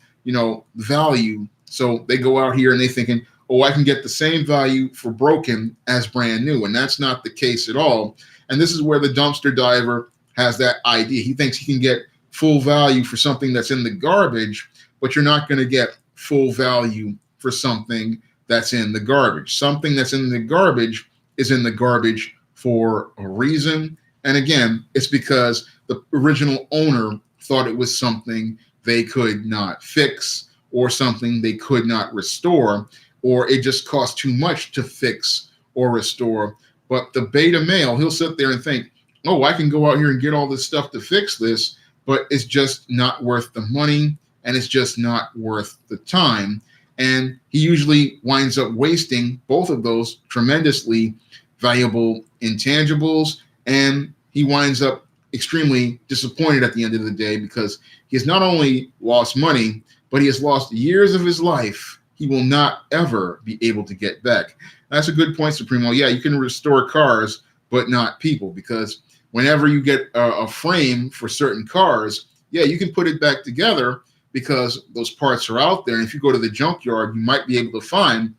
value. So they go out here and they thinking, oh, I can get the same value for broken as brand new. And that's not the case at all. And this is where the dumpster diver has that idea. He thinks he can get full value for something that's in the garbage, but you're not going to get full value for something that's in the garbage. Something that's in the garbage is in the garbage for a reason. And again, it's because the original owner thought it was something they could not fix, or something they could not restore, or it just cost too much to fix or restore. But the beta male, he'll sit there and think, oh, I can go out here and get all this stuff to fix this, but it's just not worth the money, and it's just not worth the time. And he usually winds up wasting both of those tremendously valuable intangibles, and he winds up extremely disappointed at the end of the day, because he has not only lost money, but he has lost years of his life he will not ever be able to get back. That's a good point, Supremo. Yeah, you can restore cars, but not people, because whenever you get a frame for certain cars, yeah, you can put it back together because those parts are out there. And if you go to the junkyard, you might be able to find,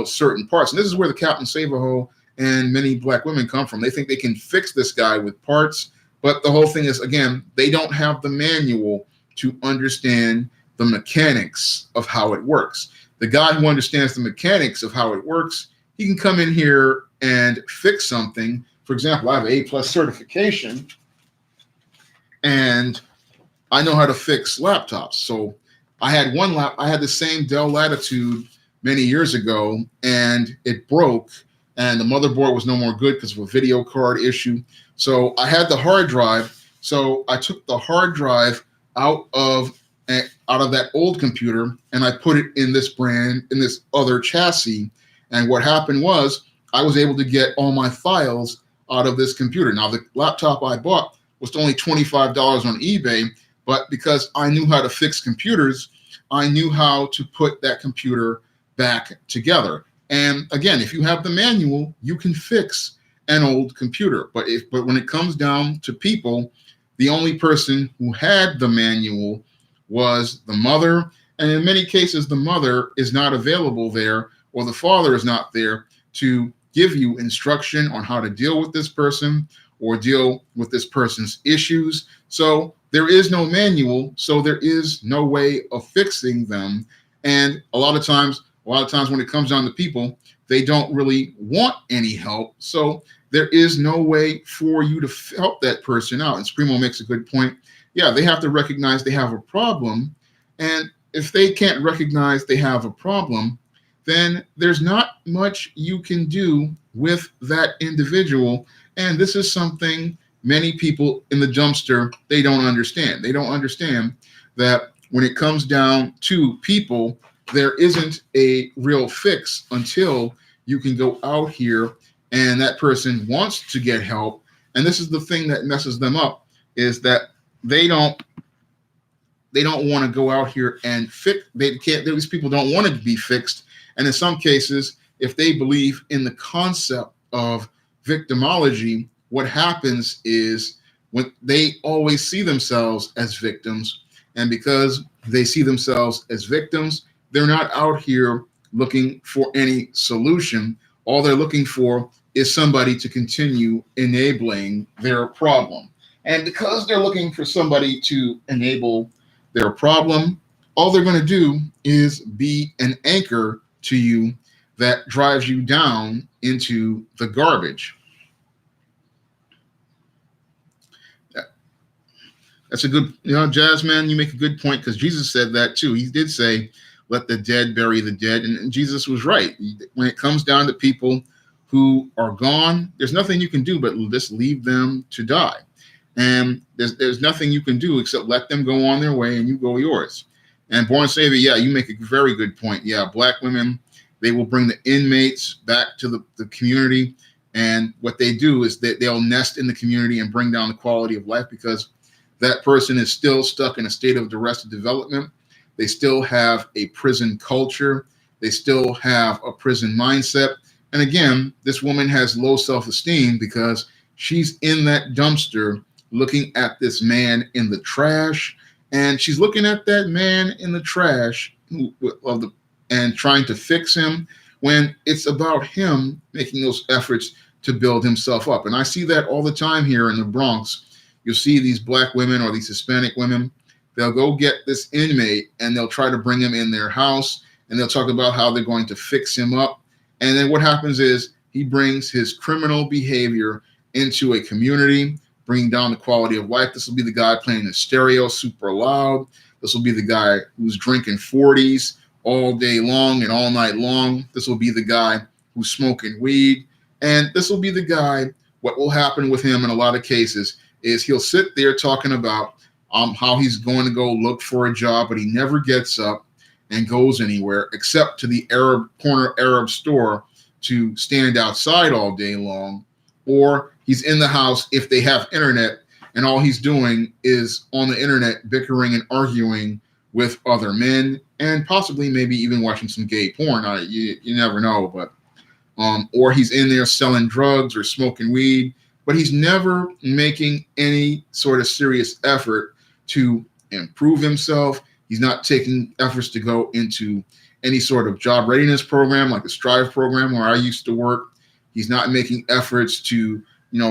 certain parts. And this is where the Captain Save-A-Ho and many black women come from. They think they can fix this guy with parts, but the whole thing is, again, they don't have the manual to understand the mechanics of how it works. The guy who understands the mechanics of how it works, he can come in here and fix something. For example, I have an A+ certification, and I know how to fix laptops. So I had the same Dell Latitude many years ago, and it broke, and the motherboard was no more good because of a video card issue. So I had the hard drive. So I took the hard drive out of that old computer, and I put it in this other chassis. And what happened was, I was able to get all my files out of this computer. Now, the laptop I bought was only $25 on eBay, but because I knew how to fix computers, I knew how to put that computer back together. And again, if you have the manual, you can fix an old computer. But when it comes down to people, the only person who had the manual was the mother. And in many cases, the mother is not available there, or the father is not there to give you instruction on how to deal with this person or deal with this person's issues. So there is no manual, so there is no way of fixing them. And a lot of times when it comes down to people, they don't really want any help. So there is no way for you to help that person out. And Supremo makes a good point. Yeah, they have to recognize they have a problem. And if they can't recognize they have a problem, then there's not much you can do with that individual. And this is something many people in the dumpster, they don't understand. They don't understand that when it comes down to people, there isn't a real fix until you can go out here and that person wants to get help. And this is the thing that messes them up, is that they don't want to go out here and fix. These people don't want to be fixed. And in some cases, if they believe in the concept of victimology, what happens is, when they always see themselves as victims, and because they see themselves as victims, they're not out here looking for any solution. All they're looking for is somebody to continue enabling their problem. And because they're looking for somebody to enable their problem, all they're going to do is be an anchor to you that drives you down into the garbage. That's a good, Jasmine, you make a good point, because Jesus said that too. He did say, let the dead bury the dead. And Jesus was right. When it comes down to people who are gone, there's nothing you can do but just leave them to die. And there's nothing you can do except let them go on their way and you go yours. And Born Savior, yeah, you make a very good point. Yeah, Black women, they will bring the inmates back to the community. And what they do is that they'll nest in the community and bring down the quality of life, because that person is still stuck in a state of arrested development. They still have a prison culture. They still have a prison mindset. And again, this woman has low self-esteem because she's in that dumpster looking at this man in the trash. And she's looking at that man in the trash and trying to fix him, when it's about him making those efforts to build himself up. And I see that all the time here in the Bronx. You'll see these Black women or these Hispanic women, they'll go get this inmate and they'll try to bring him in their house, and they'll talk about how they're going to fix him up. And then what happens is he brings his criminal behavior into a community, bringing down the quality of life. This will be the guy playing the stereo super loud. This will be the guy who's drinking 40s all day long and all night long. This will be the guy who's smoking weed. And this will be the guy, what will happen with him in a lot of cases is he'll sit there talking about how he's going to go look for a job, but he never gets up and goes anywhere except to the corner Arab store to stand outside all day long. Or he's in the house if they have internet, and all he's doing is on the internet bickering and arguing with other men, and possibly maybe even watching some gay porn. You never know, but or he's in there selling drugs or smoking weed, but he's never making any sort of serious effort to improve himself. He's not taking efforts to go into any sort of job readiness program like the Strive program where I used to work. He's not making efforts to,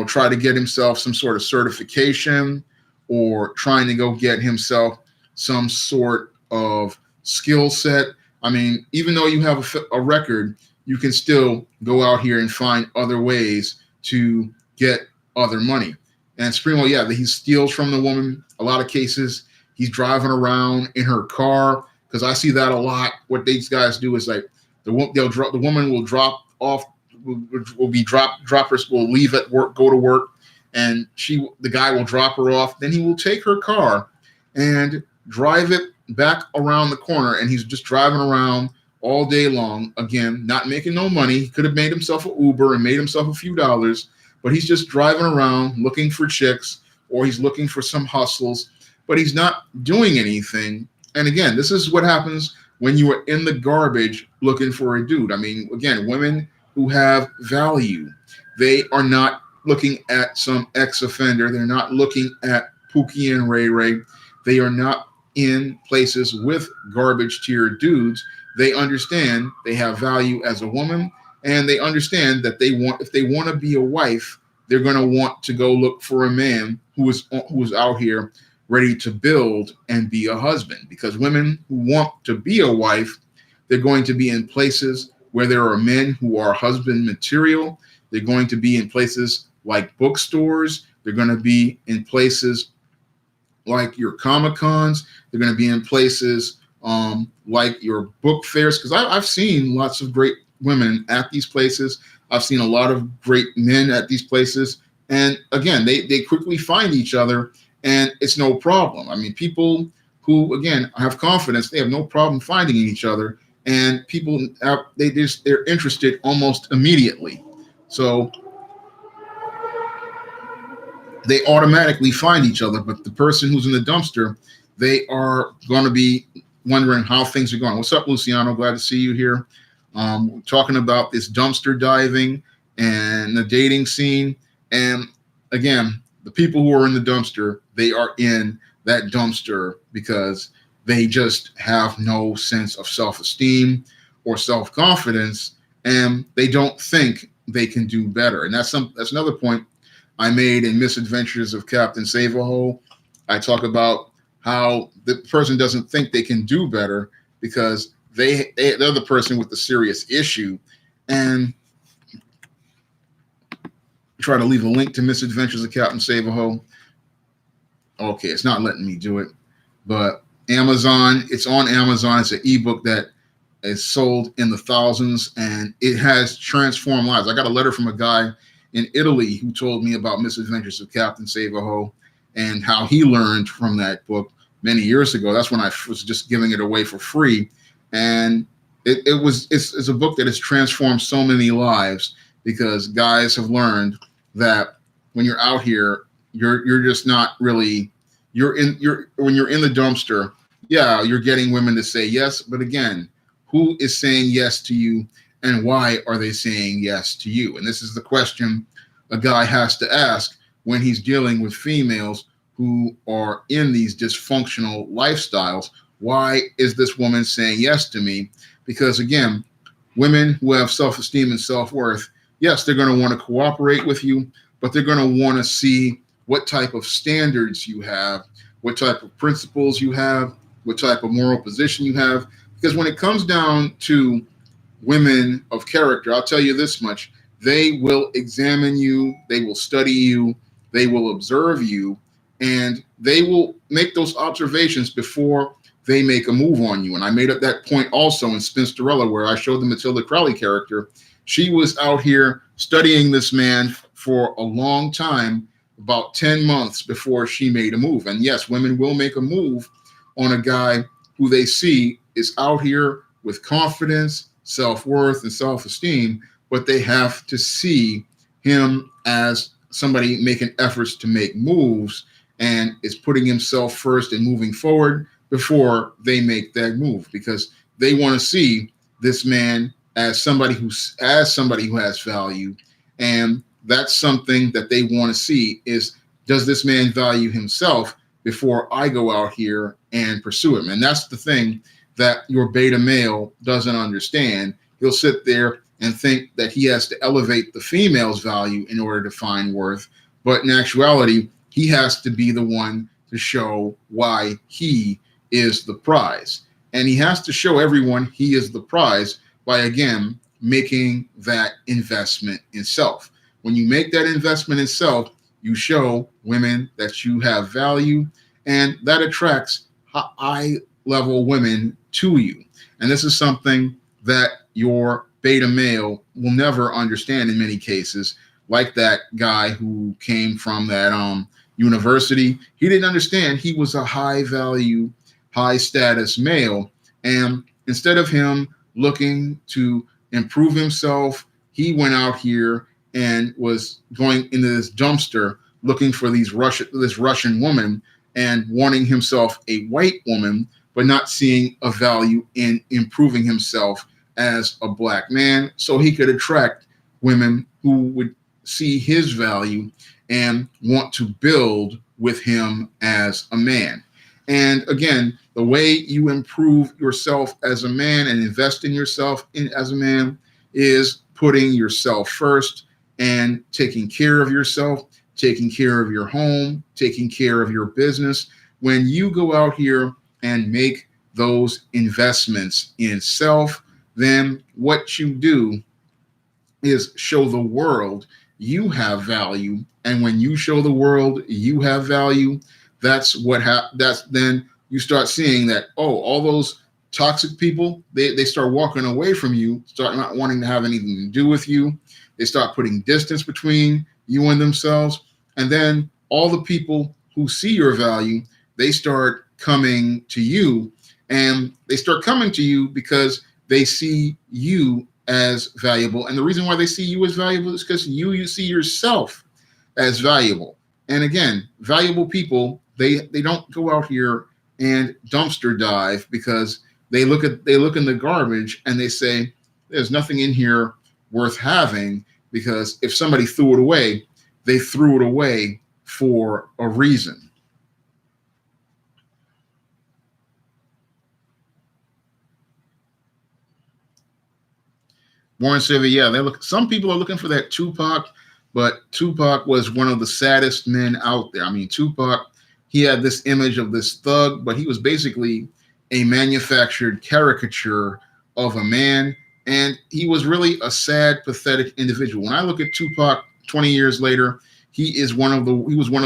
try to get himself some sort of certification or trying to go get himself some sort of skill set. I mean, even though you have a record, you can still go out here and find other ways to get other money. And Supremo, yeah, he steals from the woman. A lot of cases, he's driving around in her car, because I see that a lot. What these guys do is like the woman will drop off, will be droppers will leave at work, go to work, and the guy will drop her off. Then he will take her car and drive it back around the corner, and he's just driving around all day long. Again, not making no money. He could have made himself an Uber and made himself a few dollars, but he's just driving around looking for chicks, or he's looking for some hustles, but he's not doing anything. And again, this is what happens when you are in the garbage looking for a dude. I mean, again, women who have value, they are not looking at some ex-offender. They're not looking at Pookie and Ray Ray. They are not in places with garbage tier dudes. They understand they have value as a woman, and they understand that if they want to be a wife, they're going to want to go look for a man who is out here ready to build and be a husband. Because women who want to be a wife, they're going to be in places where there are men who are husband material. They're going to be in places like bookstores. They're going to be in places like your Comic-Cons. They're going to be in places like your book fairs. Because I've seen lots of great women at these places. I've seen a lot of great men at these places. And again, they quickly find each other, and it's no problem. I mean, people who, again, have confidence, they have no problem finding each other. And people, they're interested almost immediately. So they automatically find each other. But the person who's in the dumpster, they are going to be wondering how things are going. What's up, Luciano? Glad to see you here. We're talking about this dumpster diving and the dating scene. And again, the people who are in the dumpster, they are in that dumpster because they just have no sense of self-esteem or self-confidence, and they don't think they can do better. And that's another point I made in Misadventures of Captain Save-A-Hole. I talk about how the person doesn't think they can do better because they're the person with the serious issue. And try to leave a link to Misadventures of Captain Save-A-Hole. Okay, it's not letting me do it, but Amazon, it's on Amazon. It's an ebook that is sold in the thousands, and it has transformed lives. I got a letter from a guy in Italy who told me about Misadventures of Captain Save-A-Ho and how he learned from that book many years ago. That's when I was just giving it away for free, and it's a book that has transformed so many lives because guys have learned that when you're out here, you're just not really you're when you're in the dumpster. Yeah, you're getting women to say yes, but again, who is saying yes to you, and why are they saying yes to you? And this is the question a guy has to ask when he's dealing with females who are in these dysfunctional lifestyles. Why is this woman saying yes to me? Because again, women who have self-esteem and self-worth, yes, they're going to want to cooperate with you, but they're going to want to see what type of standards you have, what type of principles you have, what type of moral position you have. Because when it comes down to women of character, I'll tell you this much: they will examine you, they will study you, they will observe you, and they will make those observations before they make a move on you. And I made up that point also in Spinsterella, where I showed the Matilda Crowley character. She was out here studying this man for a long time, about 10 months before she made a move. And yes, women will make a move on a guy who they see is out here with confidence, self-worth, and self-esteem, but they have to see him as somebody making efforts to make moves and is putting himself first and moving forward before they make that move, because they want to see this man as somebody who has value. And that's something that they want to see is, does this man value himself before I go out here and pursue him? And that's the thing that your beta male doesn't understand. He'll sit there and think that he has to elevate the female's value in order to find worth. But in actuality, he has to be the one to show why he is the prize. And he has to show everyone he is the prize by, again, making that investment in self. When you make that investment in self, you show women that you have value, and that attracts high-level women to you. And this is something that your beta male will never understand in many cases, like that guy who came from that university. He didn't understand he was a high-value, high-status male, and instead of him looking to improve himself, he went out here and was going into this dumpster looking for this Russian woman and wanting himself a white woman, but not seeing a value in improving himself as a black man, so he could attract women who would see his value and want to build with him as a man. And again, the way you improve yourself as a man and invest in yourself as a man is putting yourself first and taking care of yourself, taking care of your home, taking care of your business. When you go out here and make those investments in self, then what you do is show the world you have value. And when you show the world you have value, that's then you start seeing that, oh, all those toxic people, they start walking away from you, start not wanting to have anything to do with you. They start putting distance between you and themselves. And then all the people who see your value, they start coming to you, and they start coming to you because they see you as valuable. And the reason why they see you as valuable is because you see yourself as valuable. And again, valuable people, they don't go out here and dumpster dive because they look in the garbage and they say, there's nothing in here worth having, because if somebody threw it away, they threw it away for a reason. Warren Saver, yeah, some people are looking for that Tupac, but Tupac was one of the saddest men out there. I mean, Tupac, he had this image of this thug, but he was basically a manufactured caricature of a man, and he was really a sad, pathetic individual. When I look at Tupac 20 years later, he was one of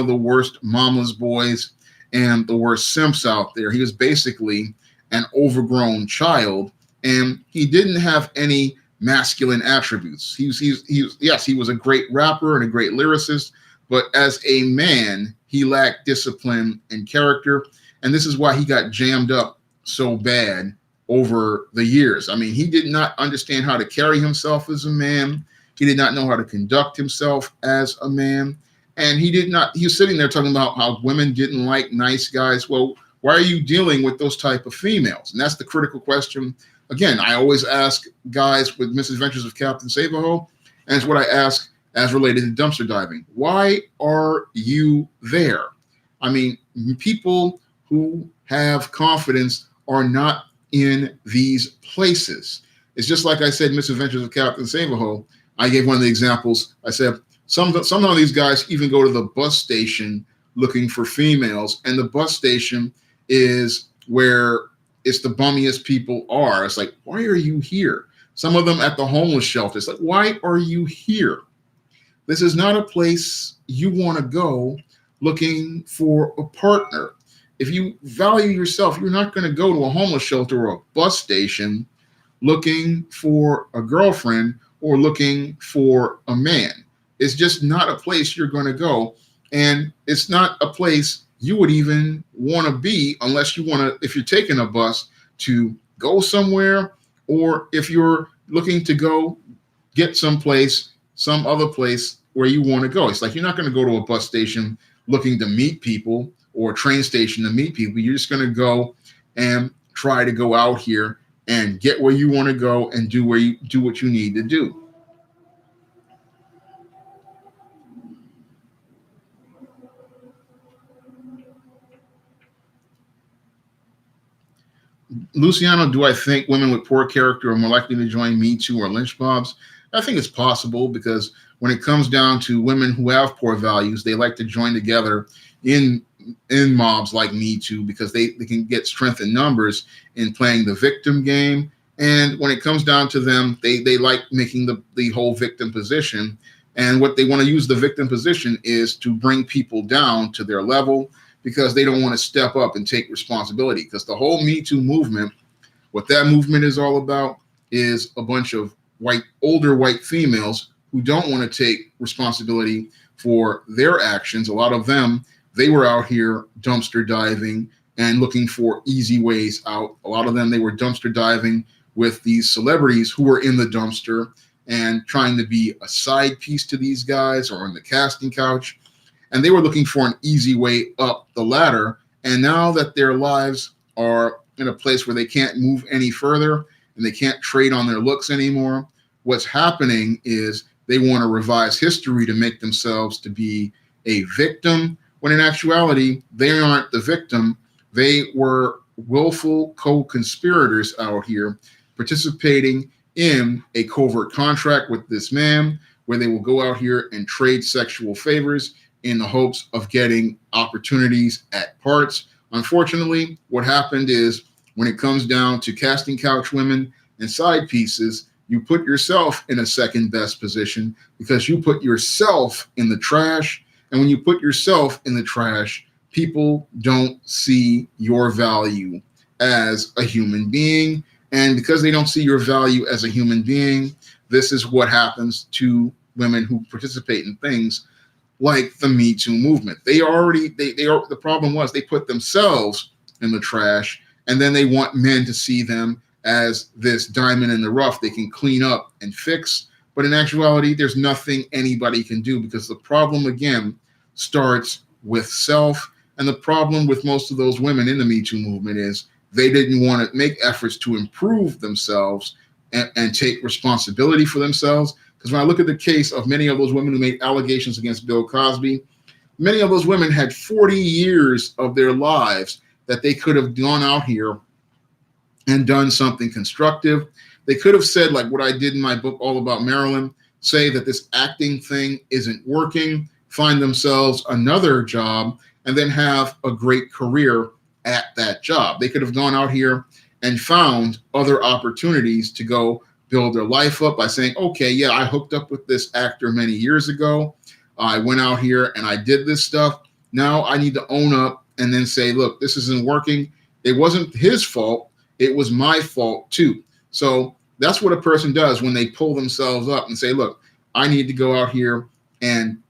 the worst mama's boys. and the worst simps out there. He was basically an overgrown child, and he didn't have any masculine attributes. Yes, he was a great rapper and a great lyricist, but as a man, he lacked discipline and character, and this is why he got jammed up so bad over the years. I mean, he did not understand how to carry himself as a man. He did not know how to conduct himself as a man. And he was sitting there talking about how women didn't like nice guys. Well, why are you dealing with those type of females? And that's the critical question. Again, I always ask guys with Misadventures of Captain Save-A-Ho, and it's what I ask as related to dumpster diving. Why are you there? I mean, people who have confidence are not in these places. It's just like I said, Misadventures of Captain Save-A-Ho. I gave one of the examples. I said, some of these guys even go to the bus station looking for females, and the bus station is where it's the bummiest people are. It's like, why are you here? Some of them at the homeless shelter. It's like, why are you here? This is not a place you want to go looking for a partner. If you value yourself, you're not going to go to a homeless shelter or a bus station looking for a girlfriend or looking for a man. It's just not a place you're going to go. And it's not a place you would even want to be unless if you're taking a bus to go somewhere, or if you're looking to go get some other place where you want to go. It's like you're not going to go to a bus station looking to meet people or a train station to meet people. You're just going to go and try to go out here and get where you want to go and do what you need to do. Luciano, do I think women with poor character are more likely to join Me Too or lynch mobs? I think it's possible, because when it comes down to women who have poor values, they like to join together in mobs like Me Too, because they can get strength in numbers in playing the victim game. And when it comes down to them, they like making the whole victim position. And what they want to use the victim position is to bring people down to their level, because they don't want to step up and take responsibility. Because the whole Me Too movement, what that movement is all about is a bunch of older white females who don't want to take responsibility for their actions. A lot of them, they were out here dumpster diving and looking for easy ways out. A lot of them, they were dumpster diving with these celebrities who were in the dumpster and trying to be a side piece to these guys or on the casting couch. And they were looking for an easy way up the ladder. And now that their lives are in a place where they can't move any further and they can't trade on their looks anymore, what's happening is they want to revise history to make themselves to be a victim, when in actuality, they aren't the victim. They were willful co-conspirators out here participating in a covert contract with this man, where they will go out here and trade sexual favors in the hopes of getting opportunities at parts. Unfortunately, what happened is, when it comes down to casting couch women and side pieces, you put yourself in a second best position, because you put yourself in the trash. And when you put yourself in the trash, people don't see your value as a human being. And because they don't see your value as a human being, this is what happens to women who participate in things like the Me Too movement. The problem was they put themselves in the trash, and then they want men to see them as this diamond in the rough they can clean up and fix. But in actuality, there's nothing anybody can do, because the problem, again, starts with self. And the problem with most of those women in the Me Too movement is they didn't want to make efforts to improve themselves and take responsibility for themselves. Because when I look at the case of many of those women who made allegations against Bill Cosby, many of those women had 40 years of their lives that they could have gone out here and done something constructive. They could have said, like what I did in my book, All About Marilyn, say that this acting thing isn't working, find themselves another job, and then have a great career at that job. They could have gone out here and found other opportunities to go build their life up by saying, okay, yeah, I hooked up with this actor many years ago. I went out here and I did this stuff. Now I need to own up and then say, look, this isn't working. It wasn't his fault. It was my fault too. So that's what a person does when they pull themselves up and say, look, I need to go out here and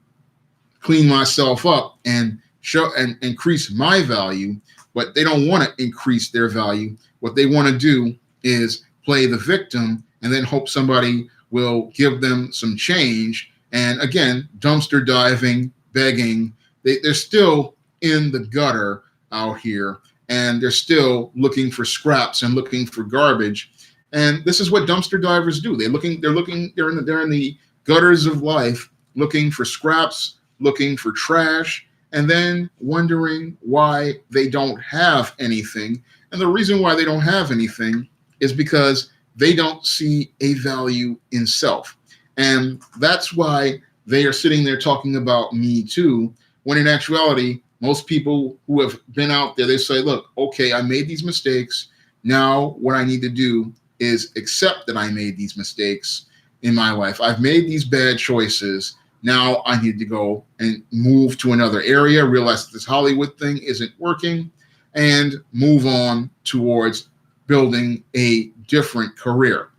clean myself up and show and increase my value. But they don't want to increase their value. What they want to do is play the victim and then hope somebody will give them some change. And again, dumpster diving, begging, they're still in the gutter out here, and they're still looking for scraps and looking for garbage. And this is what dumpster divers do. They're in the gutters of life, looking for scraps, looking for trash, and then wondering why they don't have anything. And the reason why they don't have anything is because they don't see a value in self. And that's why they are sitting there talking about Me Too, when in actuality, most people who have been out there, they say, look, okay, I made these mistakes. Now what I need to do is accept that I made these mistakes in my life. I've made these bad choices. Now I need to go and move to another area, realize that this Hollywood thing isn't working, and move on towards building a different career.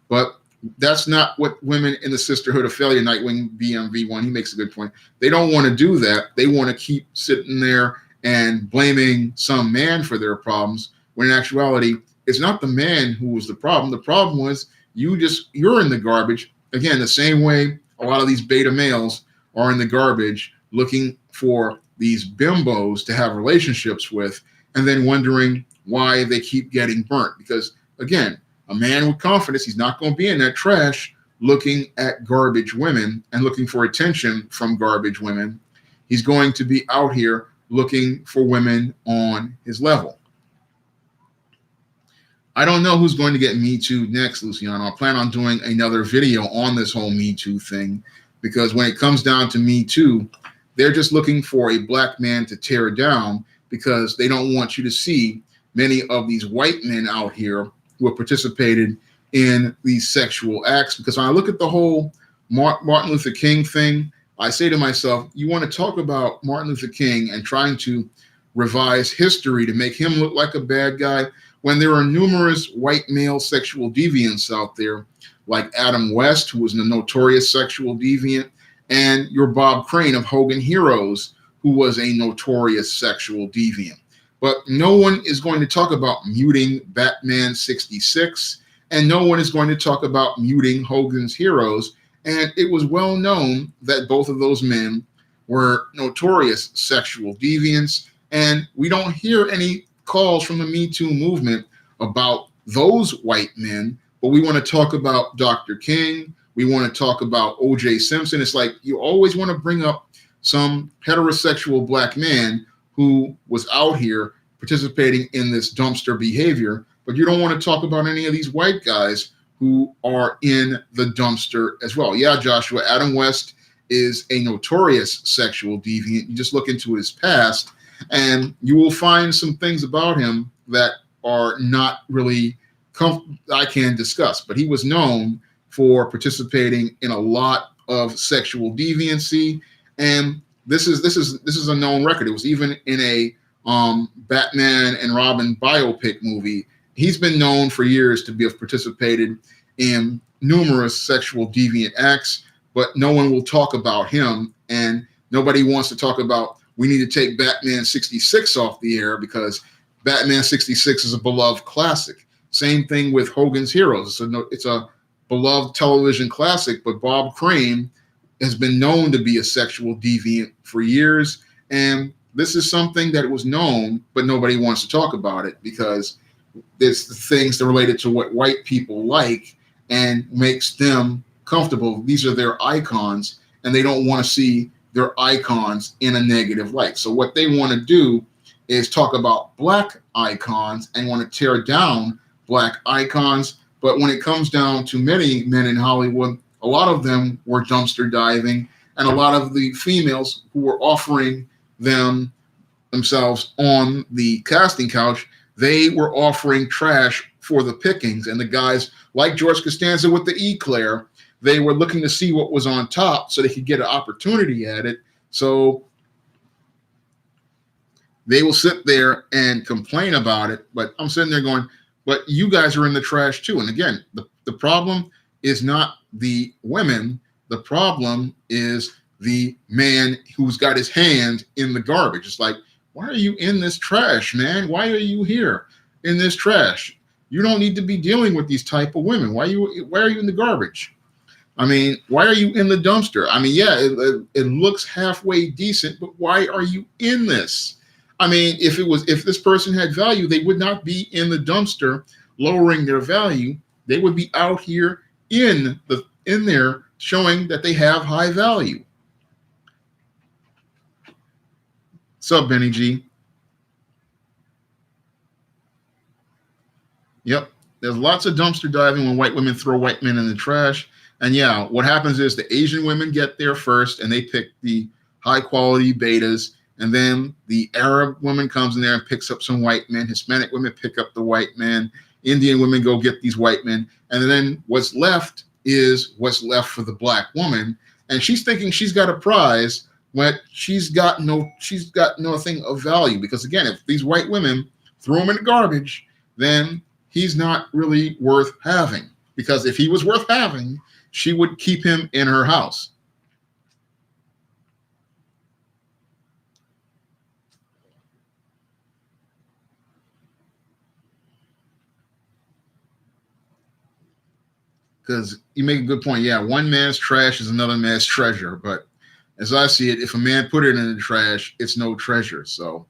But that's not what women in the Sisterhood of Failure, Nightwing BMV1, he makes a good point. They don't want to do that. They want to keep sitting there and blaming some man for their problems, when in actuality, it's not the man who was the problem. The problem was you're in the garbage. Again, the same way a lot of these beta males are in the garbage looking for these bimbos to have relationships with, and then wondering why they keep getting burnt. Because again, a man with confidence, he's not going to be in that trash looking at garbage women and looking for attention from garbage women. He's going to be out here looking for women on his level. I don't know who's going to get Me Too next, Luciano. I plan on doing another video on this whole Me Too thing, because when it comes down to Me Too, they're just looking for a black man to tear down, because they don't want you to see many of these white men out here who have participated in these sexual acts. Because when I look at the whole Martin Luther King thing, I say to myself, you want to talk about Martin Luther King and trying to revise history to make him look like a bad guy, when there are numerous white male sexual deviants out there, like Adam West, who was a notorious sexual deviant, and your Bob Crane of Hogan Heroes, who was a notorious sexual deviant. But no one is going to talk about muting Batman 66, and no one is going to talk about muting Hogan's Heroes. And it was well known that both of those men were notorious sexual deviants, and we don't hear any calls from the Me Too movement about those white men, but we want to talk about Dr. King. We want to talk about O.J. Simpson. It's like you always want to bring up some heterosexual black man who was out here participating in this dumpster behavior, but you don't want to talk about any of these white guys who are in the dumpster as well. Yeah, Joshua, Adam West is a notorious sexual deviant. You just look into his past, and you will find some things about him that are not really I can discuss. But he was known for participating in a lot of sexual deviancy, and this is a known record. It was even in a Batman and Robin biopic movie. He's been known for years to have participated in numerous sexual deviant acts, but no one will talk about him, and nobody wants to talk about, we need to take Batman 66 off the air because Batman 66 is a beloved classic. Same thing with Hogan's Heroes. It's a beloved television classic, but Bob Crane has been known to be a sexual deviant for years, and this is something that was known, but nobody wants to talk about it because it's the things that are related to what white people like and makes them comfortable. These are their icons, and they don't want to see their icons in a negative light. So what they want to do is talk about black icons and want to tear down black icons. But when it comes down to many men in Hollywood, a lot of them were dumpster diving, and a lot of the females who were offering themselves on the casting couch, they were offering trash for the pickings. And the guys like George Costanza with the Eclair, they were looking to see what was on top so they could get an opportunity at it. So They will sit there and complain about it, but I'm sitting there going, but you guys are in the trash too. And again, the problem is not the women. The problem is the man who's got his hand in the garbage. It's like, why are you in this trash, man? Why are you here in this trash? You don't need to be dealing with these type of women. Why are you in the garbage? I mean, why are you in the dumpster? I mean, yeah, it looks halfway decent, but why are you in this? I mean, if this person had value, they would not be in the dumpster lowering their value. They would be out here in there showing that they have high value. Sub Benny G. Yep. There's lots of dumpster diving when white women throw white men in the trash. And yeah, what happens is the Asian women get there first and they pick the high quality betas. And then the Arab woman comes in there and picks up some white men. Hispanic women pick up the white men. Indian women go get these white men. And then what's left is what's left for the black woman. And she's thinking she's got a prize when she's got nothing of value. Because again, if these white women throw him in the garbage, then he's not really worth having. Because if he was worth having, she would keep him in her house. Because you make a good point. Yeah, one man's trash is another man's treasure. But as I see it, if a man put it in the trash, it's no treasure. So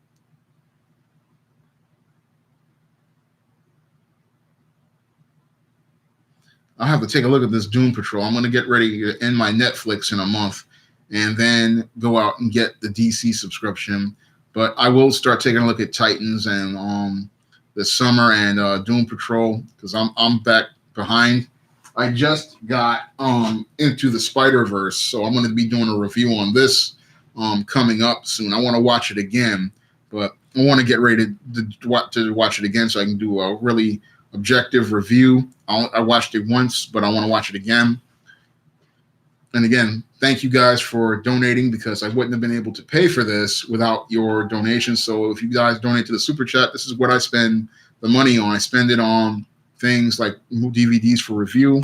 I'll have to take a look at this Doom Patrol. I'm going to get ready to end my Netflix in a month and then go out and get the DC subscription. But I will start taking a look at Titans and this summer and Doom Patrol because I'm back behind. I just got into the Spider-Verse, so I'm going to be doing a review on this coming up soon. I want to watch it again, but I want to get ready to watch it again so I can do a really objective review. I watched it once, but I want to watch it again. And again, thank you guys for donating because I wouldn't have been able to pay for this without your donations. So if you guys donate to the Super Chat, this is what I spend the money on. I spend it on things like DVDs for review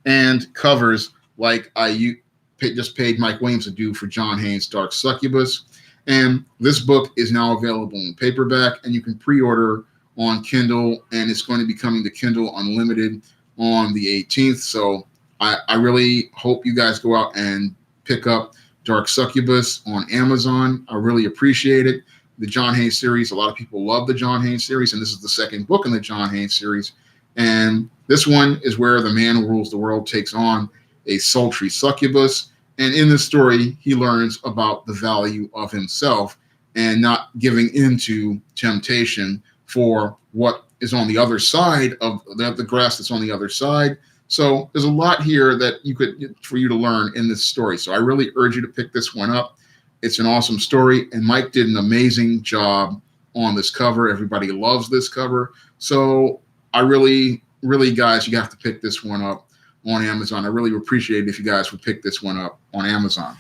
and covers like I just paid Mike Williams to do for John Haynes' Dark Succubus. And this book is now available in paperback, and you can pre-order on Kindle, and it's going to be coming to Kindle Unlimited on the 18th. So I really hope you guys go out and pick up Dark Succubus on Amazon. I really appreciate it. The John Haynes series, a lot of people love the John Haynes series, and this is the second book in the John Haynes series. And this one is where the man who rules the world takes on a sultry succubus. And in this story, he learns about the value of himself and not giving into temptation for what is on the other side of the grass that's on the other side. So there's a lot here that for you to learn in this story. So I really urge you to pick this one up. It's an awesome story. And Mike did an amazing job on this cover. Everybody loves this cover. So I really, guys, you have to pick this one up on Amazon. I really appreciate it if you guys would pick this one up on Amazon.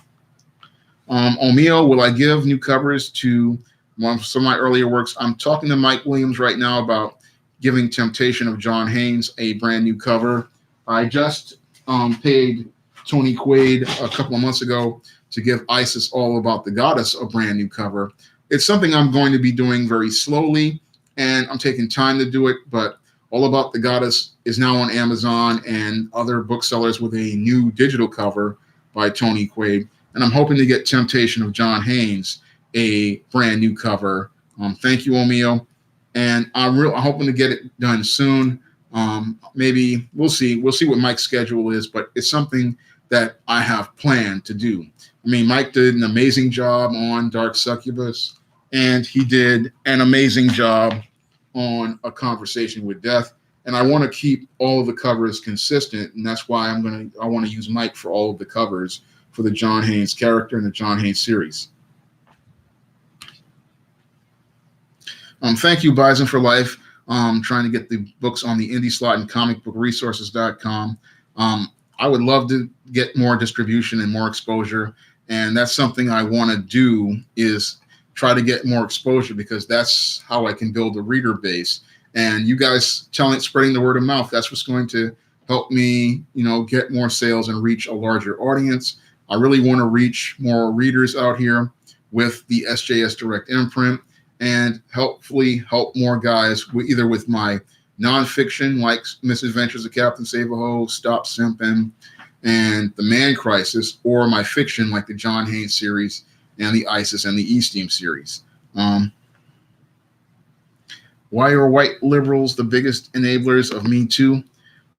Omeo, will I give new covers to some of my earlier works? I'm talking to Mike Williams right now about giving Temptation of John Haynes a brand new cover. I just paid Tony Quaid a couple of months ago to give Isis All About the Goddess a brand new cover. It's something I'm going to be doing very slowly, and I'm taking time to do it, but All About the Goddess is now on Amazon and other booksellers with a new digital cover by Tony Quaid. And I'm hoping to get Temptation of John Haynes a brand new cover. Thank you, Omeo. And I'm hoping to get it done soon. Maybe we'll see. We'll see what Mike's schedule is, but it's something that I have planned to do. I mean, Mike did an amazing job on Dark Succubus, and he did an amazing job on A Conversation with Death. And I want to keep all of the covers consistent, and that's why I want to use Mike for all of the covers for the John Haynes character and the John Haynes series. Thank you, Bison for Life. Trying to get the books on the indie slot and comicbookresources.com. I would love to get more distribution and more exposure, and that's something I want to do is try to get more exposure, because that's how I can build a reader base. And you guys spreading the word of mouth, that's what's going to help me, get more sales and reach a larger audience. I really want to reach more readers out here with the SJS Direct imprint, and hopefully help more guys either with my nonfiction like Misadventures of Captain Save-A-Ho, Stop Simpin', and The Man Crisis, or my fiction like the John Haynes series and the ISIS and the E-Steam series. Why are white liberals the biggest enablers of Me Too?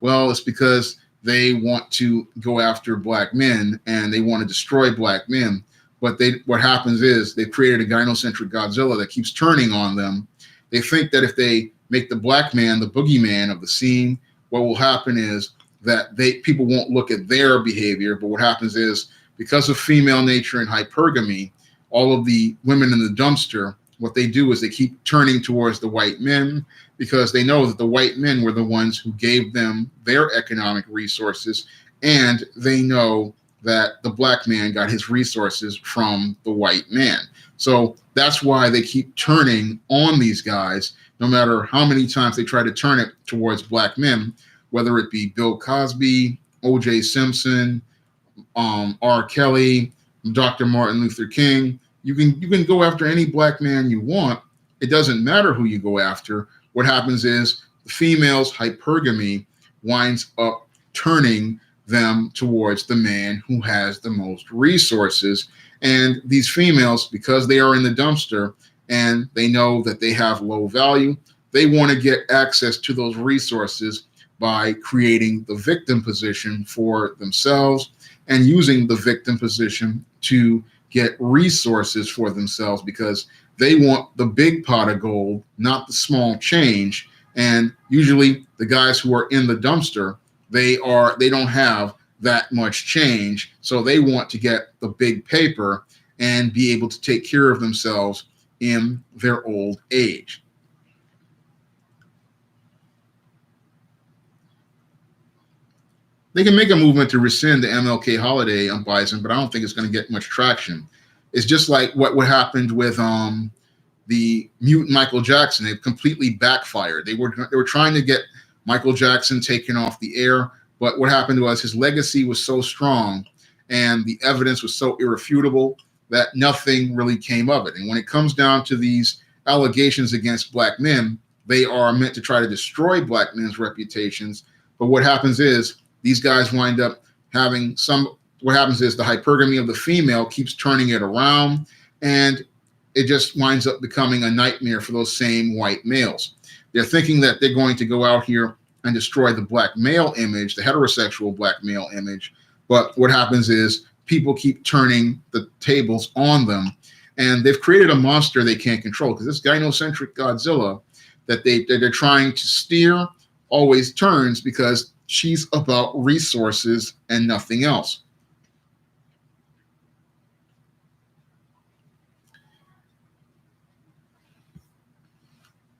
Well, it's because they want to go after black men and they want to destroy black men. But what happens is they've created a gynocentric Godzilla that keeps turning on them. They think that if they make the black man the boogeyman of the scene, what will happen is that people won't look at their behavior. But what happens is, because of female nature and hypergamy, all of the women in the dumpster, what they do is they keep turning towards the white men, because they know that the white men were the ones who gave them their economic resources, and they know that the black man got his resources from the white man. So that's why they keep turning on these guys, no matter how many times they try to turn it towards black men, whether it be Bill Cosby, O.J. Simpson, R. Kelly, Dr. Martin Luther King. You can go after any black man you want. It doesn't matter who you go after. What happens is the female's hypergamy winds up turning them towards the man who has the most resources. And these females, because they are in the dumpster and they know that they have low value, they want to get access to those resources by creating the victim position for themselves and using the victim position to get resources for themselves, because they want the big pot of gold, not the small change. And usually the guys who are in the dumpster, they don't have that much change. So they want to get the big paper and be able to take care of themselves in their old age. They can make a movement to rescind the MLK holiday on Bison, but I don't think it's going to get much traction. It's just like what happened with the mutant Michael Jackson. It completely backfired. They were trying to get Michael Jackson taken off the air, but what happened was his legacy was so strong and the evidence was so irrefutable that nothing really came of it. And when it comes down to these allegations against black men, they are meant to try to destroy black men's reputations. But what happens is these guys wind up having what happens is the hypergamy of the female keeps turning it around, and it just winds up becoming a nightmare for those same white males. They're thinking that they're going to go out here and destroy the black male image, the heterosexual black male image. But what happens is people keep turning the tables on them, and they've created a monster they can't control, because this gynocentric Godzilla that they're trying to steer always turns, because she's about resources and nothing else.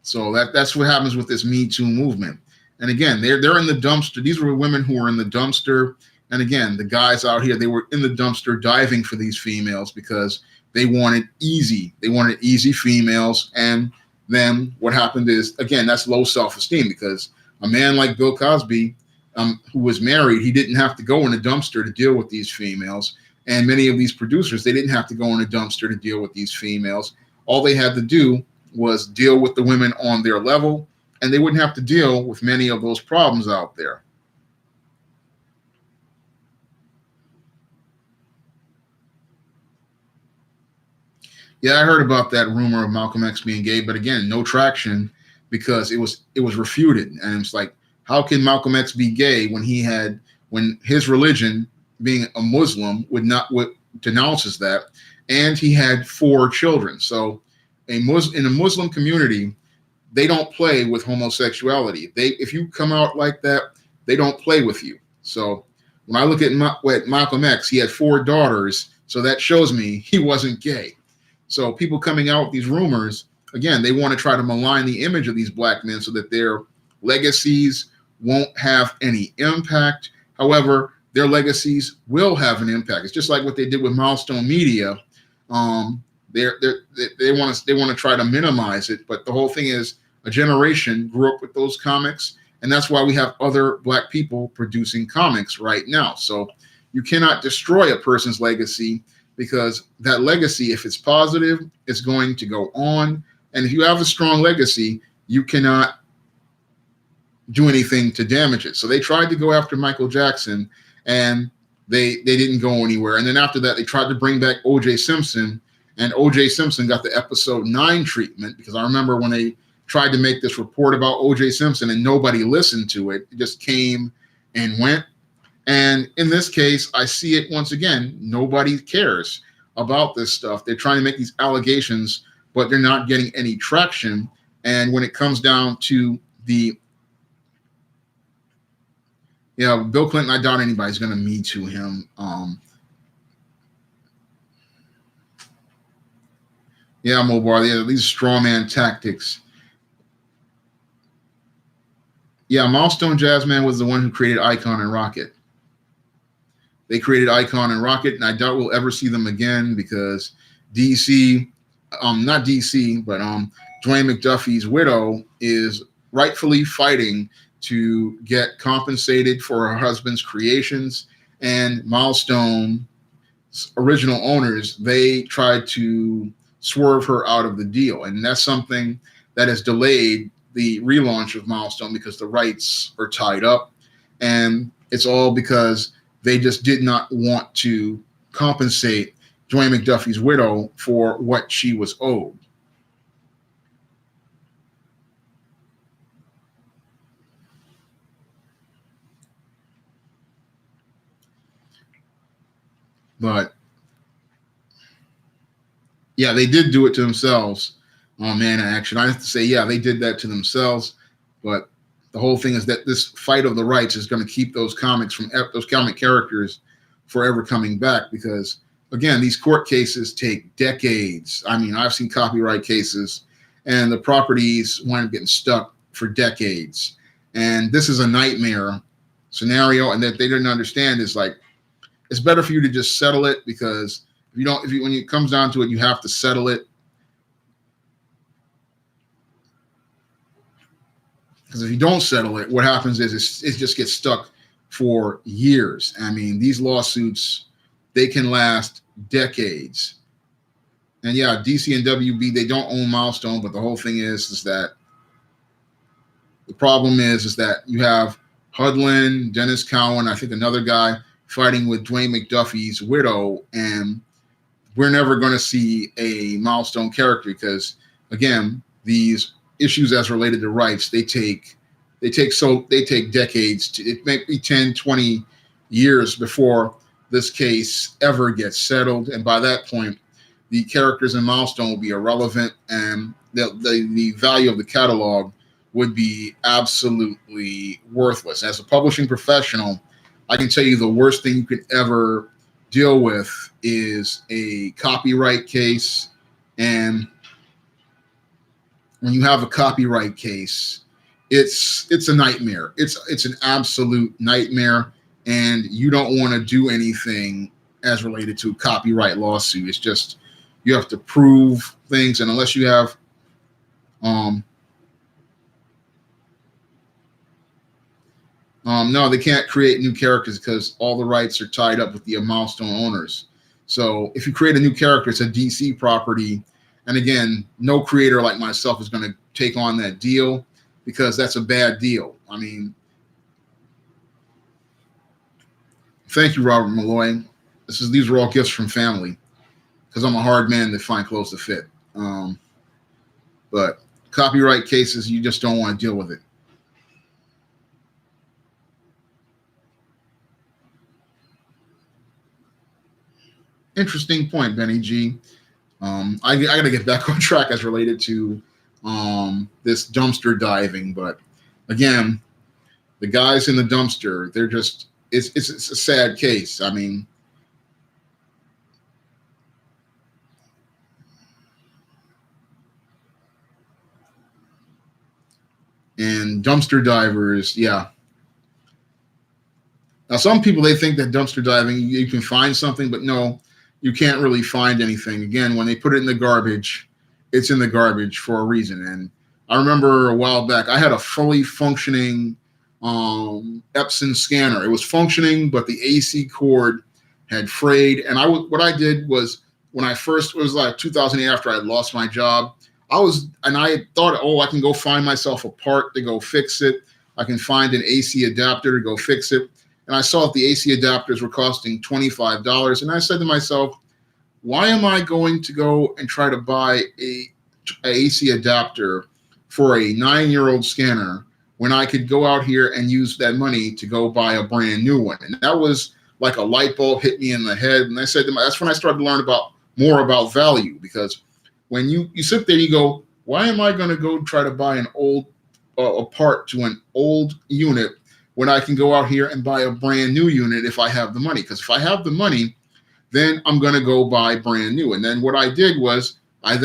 So that's what happens with this Me Too movement. And again, they're in the dumpster. These were women who were in the dumpster. And again, the guys out here, they were in the dumpster diving for these females because they wanted easy. They wanted easy females. And then what happened is, again, that's low self-esteem, because a man like Bill Cosby, who was married, he didn't have to go in a dumpster to deal with these females. And many of these producers, they didn't have to go in a dumpster to deal with these females. All they had to do was deal with the women on their level, and they wouldn't have to deal with many of those problems out there. Yeah, I heard about that rumor of Malcolm X being gay, but again, no traction, because it was refuted. And it's like, how can Malcolm X be gay when his religion, being a Muslim, denounces that, and he had 4 children. So in a Muslim community, they don't play with homosexuality. If you come out like that, they don't play with you. So when I look at Malcolm X, he had 4 daughters, so that shows me he wasn't gay. So people coming out with these rumors, again, they want to try to malign the image of these black men so that their legacies won't have any impact. However, their legacies will have an impact. It's just like what they did with Milestone Media. they want to try to minimize it. But the whole thing is a generation grew up with those comics, and that's why we have other Black people producing comics right now. So you cannot destroy a person's legacy, because that legacy, if it's positive, it's going to go on. And if you have a strong legacy, you cannot do anything to damage it. So they tried to go after Michael Jackson, and they didn't go anywhere. And then after that, they tried to bring back O.J. Simpson, and O.J. Simpson got the episode 9 treatment, because I remember when they tried to make this report about O.J. Simpson and nobody listened to it. It just came and went. And in this case, I see it once again. Nobody cares about this stuff. They're trying to make these allegations, but they're not getting any traction. And when it comes down to Bill Clinton, I doubt anybody's going to Me Too him. Mobar, these straw man tactics. Yeah, Milestone Jazzman was the one who created Icon and Rocket. They created Icon and Rocket, and I doubt we'll ever see them again, because DC, not DC, but Dwayne McDuffie's widow is rightfully fighting to get compensated for her husband's creations, and Milestone's original owners, they tried to swerve her out of the deal, and that's something that has delayed the relaunch of Milestone, because the rights are tied up, and it's all because they just did not want to compensate Dwayne McDuffie's widow for what she was owed. But yeah, they did do it to themselves. Oh man, action. I have to say, yeah, they did that to themselves. But the whole thing is that this fight of the rights is going to keep those comic characters forever coming back, because again, these court cases take decades. I mean, I've seen copyright cases, and the properties wind up getting stuck for decades. And this is a nightmare scenario. And that they didn't understand is, like, it's better for you to just settle it, because when it comes down to it, you have to settle it. Because if you don't settle it, what happens is it just gets stuck for years. I mean, these lawsuits, they can last decades. And yeah, DC and WB, they don't own Milestone, but the whole thing is that the problem is that you have Hudlin, Dennis Cowan, I think another guy, fighting with Dwayne McDuffie's widow, and we're never going to see a Milestone character, because again, these issues as related to rights, they take decades it may be 10, 20 years before this case ever gets settled, and by that point the characters in Milestone will be irrelevant, and the value of the catalog would be absolutely worthless. As a publishing professional, I can tell you the worst thing you could ever deal with is a copyright case. And when you have a copyright case, it's a nightmare. It's an absolute nightmare, and you don't want to do anything as related to a copyright lawsuit. It's just, you have to prove things, and unless you have no, they can't create new characters, because all the rights are tied up with the Milestone owners. So if you create a new character, it's a DC property. And again, no creator like myself is going to take on that deal, because that's a bad deal. I mean, thank you, Robert Malloy. These are all gifts from family, because I'm a hard man to find clothes to fit. But copyright cases, you just don't want to deal with it. Interesting point, Benny G. I got to get back on track as related to this dumpster diving. But again, the guys in the dumpster, they're just, it's a sad case. I mean, and dumpster divers, yeah. Now, some people, they think that dumpster diving, you can find something, but no, you can't really find anything. Again, when they put it in the garbage, it's in the garbage for a reason. And I remember a while back, I had a fully functioning Epson scanner. It was functioning, but the AC cord had frayed. And what I did was, when I first, it was like 2008, after I had lost my job, I thought, oh, I can go find myself a part to go fix it. I can find an AC adapter to go fix it. And I saw that the AC adapters were costing $25. And I said to myself, why am I going to go and try to buy a AC adapter for a 9-year-old scanner when I could go out here and use that money to go buy a brand new one? And that was like a light bulb hit me in the head. And I said to that's when I started to learn more about value, because when you sit there, you go, why am I going to go try to buy an old a part to an old unit when I can go out here and buy a brand new unit if I have the money? Because if I have the money, then I'm going to go buy brand new. And then what I did was I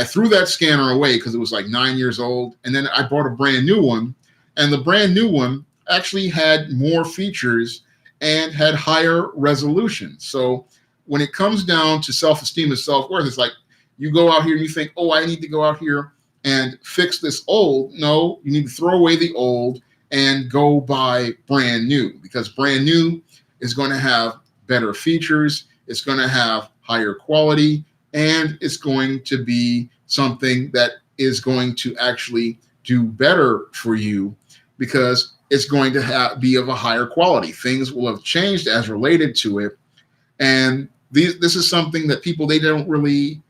threw that scanner away because it was like 9 years old. And then I bought a brand new one. And the brand new one actually had more features and had higher resolution. So when it comes down to self-esteem and self-worth, it's like you go out here and you think, oh, I need to go out here and fix this old. No, you need to throw away the old and go buy brand new, because brand new is going to have better features. It's going to have higher quality, and it's going to be something that is going to actually do better for you, because it's going to be of a higher quality. Things will have changed as related to it. And this is something that people, they don't really,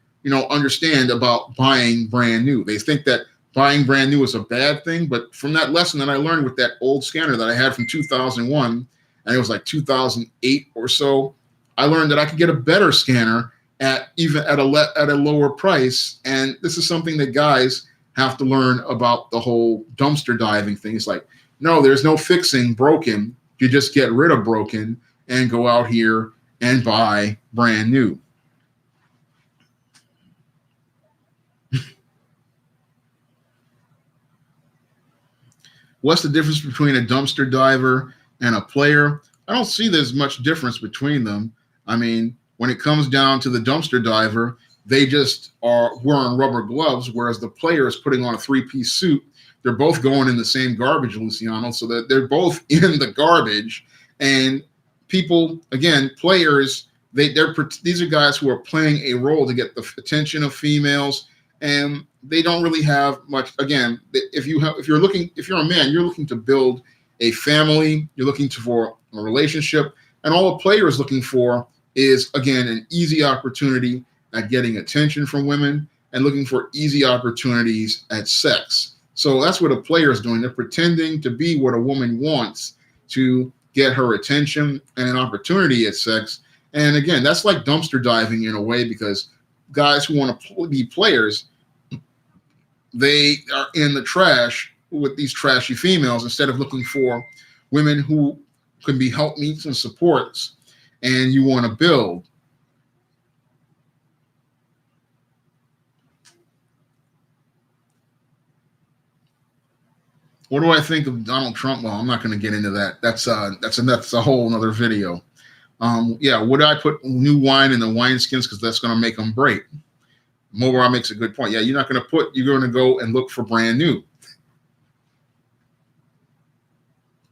understand about buying brand new. They think that buying brand new is a bad thing. But from that lesson that I learned with that old scanner that I had from 2001, and it was like 2008 or so, I learned that I could get a better scanner at a lower price. And this is something that guys have to learn about the whole dumpster diving thing. It's like, no, there's no fixing broken. You just get rid of broken and go out here and buy brand new. What's the difference between a dumpster diver and a player? I don't see there's much difference between them. I mean, when it comes down to the dumpster diver, they just are wearing rubber gloves, whereas the player is putting on a 3-piece suit. They're both going in the same garbage, Luciano, so that they're both in the garbage. And people, again, players, these are guys who are playing a role to get the attention of females, and they don't really have much. Again, if you're a man, you're looking to build a family, you're looking for a relationship, and all a player is looking for is, again, an easy opportunity at getting attention from women and looking for easy opportunities at sex. So that's what a player is doing. They're pretending to be what a woman wants to get her attention and an opportunity at sex. And again, that's like dumpster diving in a way, because guys who want to be players, they are in the trash with these trashy females instead of looking for women who can be helpmeets and supports, and you want to build. What do I think of Donald Trump? Well, I'm not going to get into that. That's a whole another video. Yeah, would I put new wine in the wineskins because that's going to make them break? Mobile makes a good point. Yeah, you're going to go and look for brand new.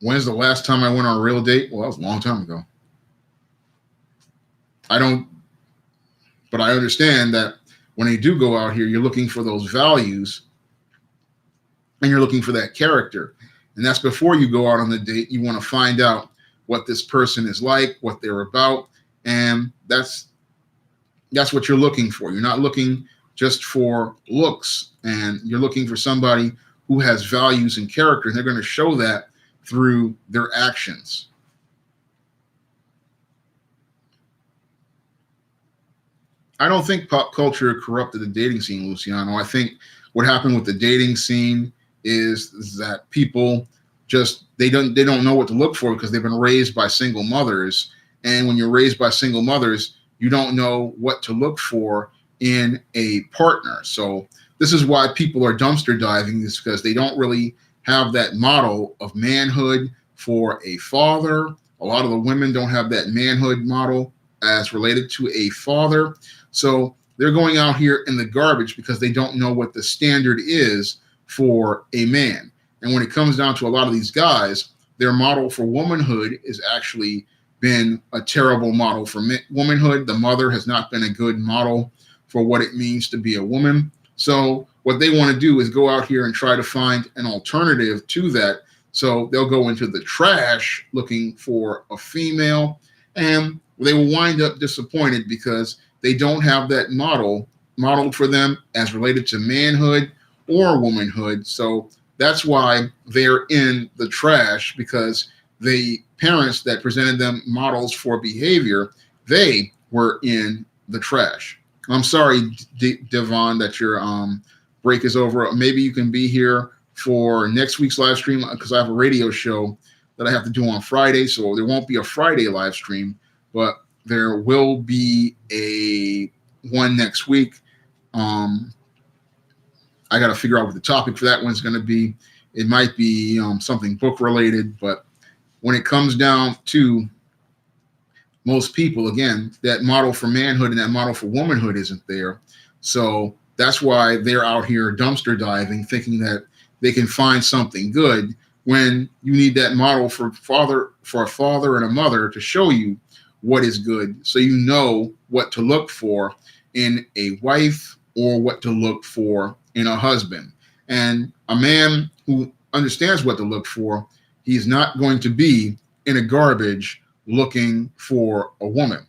When's the last time I went on a real date? Well, that was a long time ago. But I understand that when you do go out here, you're looking for those values and you're looking for that character. And that's before you go out on the date. You want to find out what this person is like, what they're about. And that's what you're looking for. You're not looking just for looks, and you're looking for somebody who has values and character, and they're going to show that through their actions. I don't think pop culture corrupted the dating scene, Luciano. I think what happened with the dating scene is that people just they don't know what to look for because they've been raised by single mothers. And when you're raised by single mothers, you don't know what to look for in a partner. So this is why people are dumpster diving, is because they don't really have that model of manhood for a father. A lot of the women don't have that manhood model as related to a father. So they're going out here in the garbage because they don't know what the standard is for a man. And when it comes down to a lot of these guys, their model for womanhood is actually been a terrible model for womanhood. The mother has not been a good model for what it means to be a woman. So what they want to do is go out here and try to find an alternative to that. So they'll go into the trash looking for a female, and they will wind up disappointed because they don't have that modeled for them as related to manhood or womanhood. So that's why they're in the trash, because the parents that presented them models for behavior, they were in the trash. I'm sorry, Devon, that your break is over. Maybe you can be here for next week's live stream, because I have a radio show that I have to do on Friday. So there won't be a Friday live stream, but there will be a one next week. I got to figure out what the topic for that one's going to be. It might be something book related, but when it comes down to most people, again, that model for manhood and that model for womanhood isn't there. So that's why they're out here dumpster diving, thinking that they can find something good, when you need that model for a father and a mother to show you what is good, so you know what to look for in a wife or what to look for in a husband. And a man who understands what to look for, he's not going to be in a garbage looking for a woman.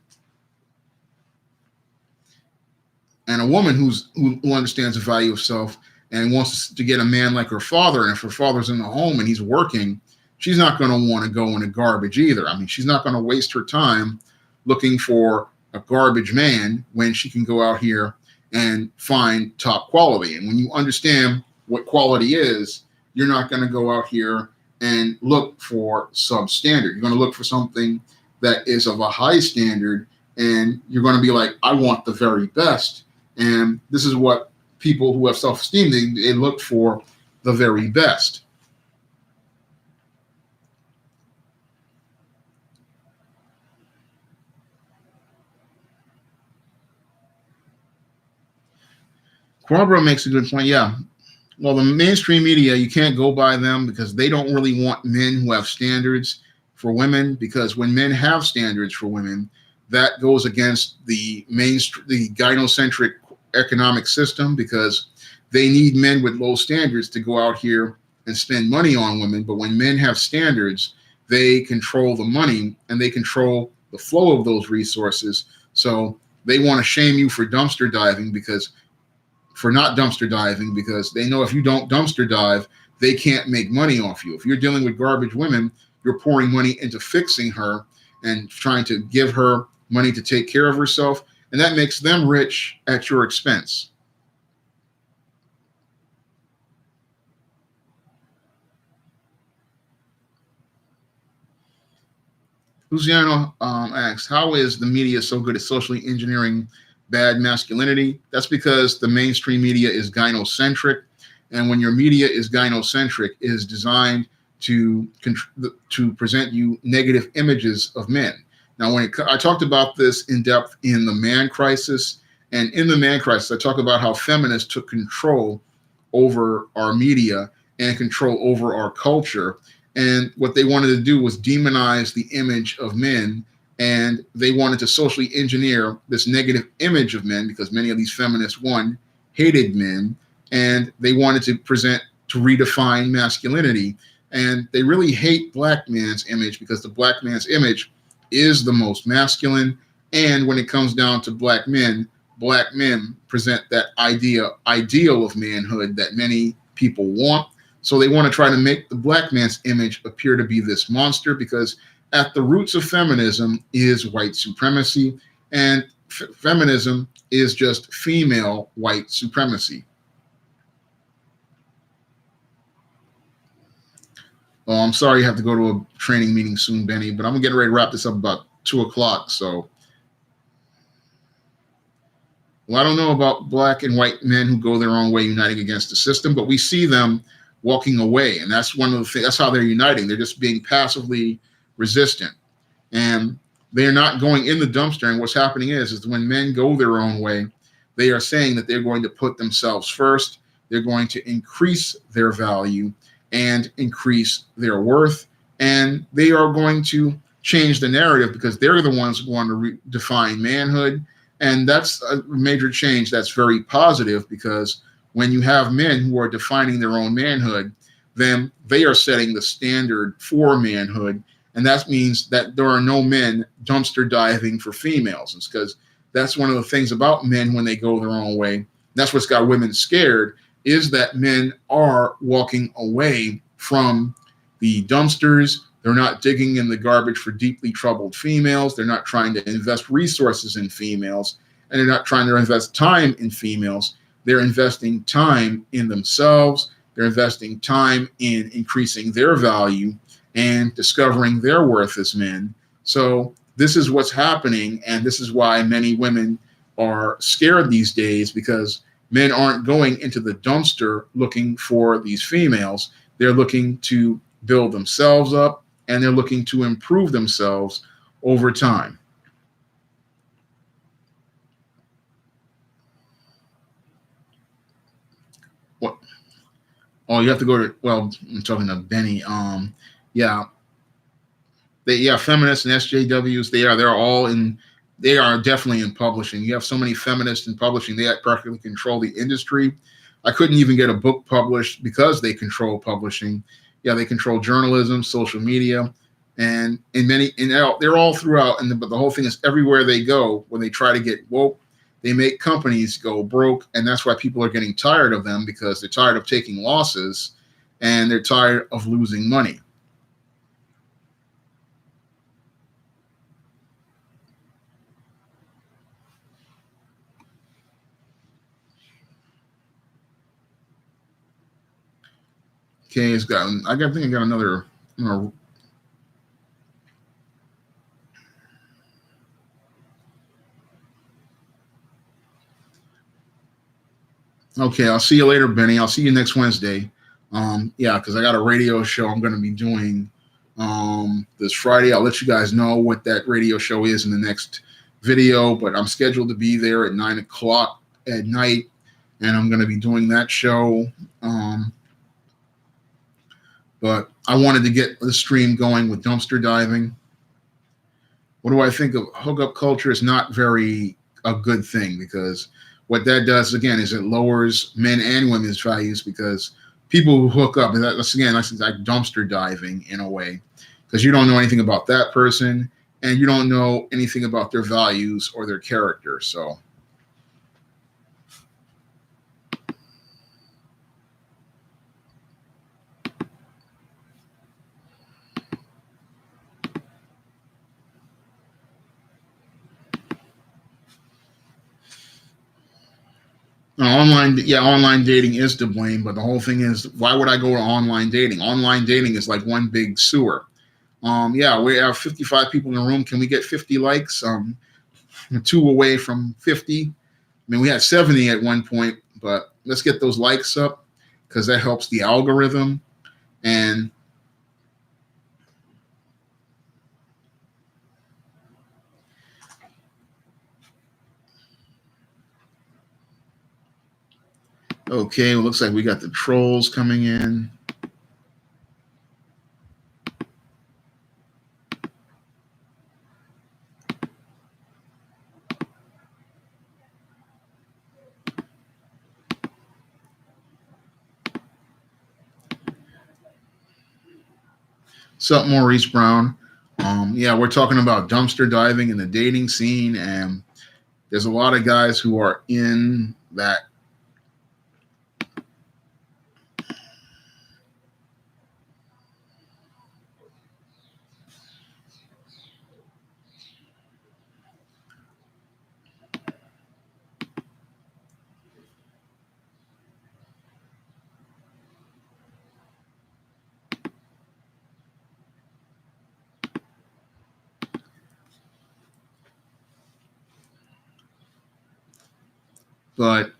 And a woman who understands the value of self and wants to get a man like her father, and if her father's in the home and he's working, she's not going to want to go in a garbage either. I mean, she's not going to waste her time looking for a garbage man when she can go out here and find top quality. And when you understand what quality is, you're not going to go out here and look for substandard. You're going to look for something that is of a high standard, and you're going to be like, I want the very best. And this is what people who have self-esteem, they look for the very best. Quabra makes a good point. Yeah. Well, the mainstream media, you can't go by them because they don't really want men who have standards for women, because when men have standards for women, that goes against the gynocentric economic system, because they need men with low standards to go out here and spend money on women. But when men have standards, they control the money and they control the flow of those resources. So they want to shame you for not dumpster diving, because they know if you don't dumpster dive, they can't make money off you. If you're dealing with garbage women, you're pouring money into fixing her and trying to give her money to take care of herself, and that makes them rich at your expense. Luciano asks, how is the media so good at socially engineering bad masculinity? That's because the mainstream media is gynocentric, and when your media is gynocentric, it is designed to present you negative images of men. Now, I talked about this in depth in the Man Crisis, and in the Man Crisis, I talk about how feminists took control over our media and control over our culture, and what they wanted to do was demonize the image of men. And they wanted to socially engineer this negative image of men, because many of these feminists, one, hated men, and they wanted to redefine masculinity. And they really hate black man's image, because the black man's image is the most masculine. And when it comes down to black men present that ideal of manhood that many people want. So they want to try to make the black man's image appear to be this monster, because at the roots of feminism is white supremacy, and feminism is just female white supremacy. Oh, I'm sorry you have to go to a training meeting soon, Benny, but I'm getting ready to wrap this up about 2:00. So, well, I don't know about black and white men who go their own way uniting against the system, but we see them walking away, and that's one of the things. That's how they're uniting. They're just being passively resistant. And They are not going in the dumpster. And what's happening is when men go their own way, they are saying that they're going to put themselves first. They're going to increase their value and increase their worth. And they are going to change the narrative because they're the ones who want to define manhood. And that's a major change that's very positive, because when you have men who are defining their own manhood, then they are setting the standard for manhood. And that means that there are no men dumpster diving for females. It's because that's one of the things about men when they go their own way. That's what's got women scared, is that men are walking away from the dumpsters. They're not digging in the garbage for deeply troubled females. They're not trying to invest resources in females, and they're not trying to invest time in females. They're investing time in themselves. They're investing time in increasing their value and discovering their worth as men. So this is what's happening, and this is why many women are scared these days, because men aren't going into the dumpster looking for these females. They're looking to build themselves up, and they're looking to improve themselves over time. What? Oh, you have to go to, well, I'm talking to Benny. Yeah, feminists and SJWs, they're all in, they are definitely in publishing. You have so many feminists in publishing, they practically control the industry. I couldn't even get a book published because they control publishing. Yeah, they control journalism, social media, and they're all throughout. But the whole thing is, everywhere they go, when they try to get woke, they make companies go broke, and that's why people are getting tired of them, because they're tired of taking losses, and they're tired of losing money. Okay, I think I got another. Okay, I'll see you later, Benny. I'll see you next Wednesday. Yeah, because I got a radio show I'm going to be doing this Friday. I'll let you guys know what that radio show is in the next video, but I'm scheduled to be there at 9 o'clock at night, and I'm going to be doing that show. But I wanted to get the stream going with dumpster diving. What do I think of hookup culture? Is not very a good thing, because what that does, again, is it lowers men and women's values, because people who hook up, and that's like dumpster diving in a way, because you don't know anything about that person, and you don't know anything about their values or their character. So online dating is to blame, but the whole thing is, why would I go to online dating? Online dating is like one big sewer. Yeah, we have 55 people in the room. Can we get 50 likes? 2 away from 50. I mean, we had 70 at one point, but let's get those likes up, because that helps the algorithm. And okay, it looks like we got the trolls coming in. What's up, Maurice Brown? Yeah, we're talking about dumpster diving in the dating scene, and there's a lot of guys who are in that. But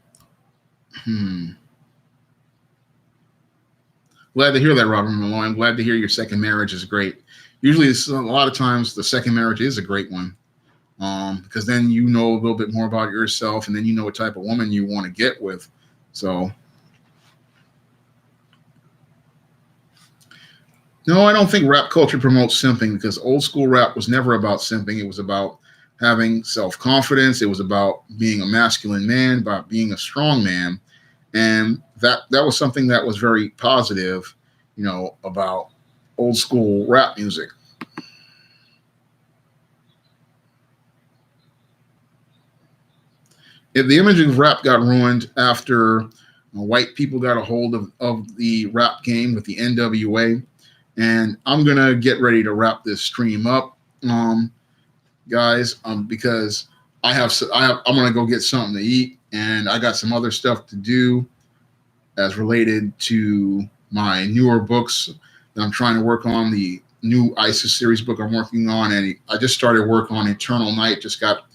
glad to hear that, Robert Malloy. I'm glad to hear your second marriage is great. Usually, a lot of times, the second marriage is a great one, because then you know a little bit more about yourself, and then you know what type of woman you want to get with. So, no, I don't think rap culture promotes simping, because old school rap was never about simping. It was about having self confidence. It was about being a masculine man, about being a strong man, and that was something that was very positive, about old school rap music. The image of rap got ruined after white people got a hold of the rap game with the NWA. And I'm going to get ready to wrap this stream up, guys, because I'm going to go get something to eat, and I got some other stuff to do as related to my newer books that I'm trying to work on. The new ISIS series book I'm working on, and I just started work on Eternal Night. Just got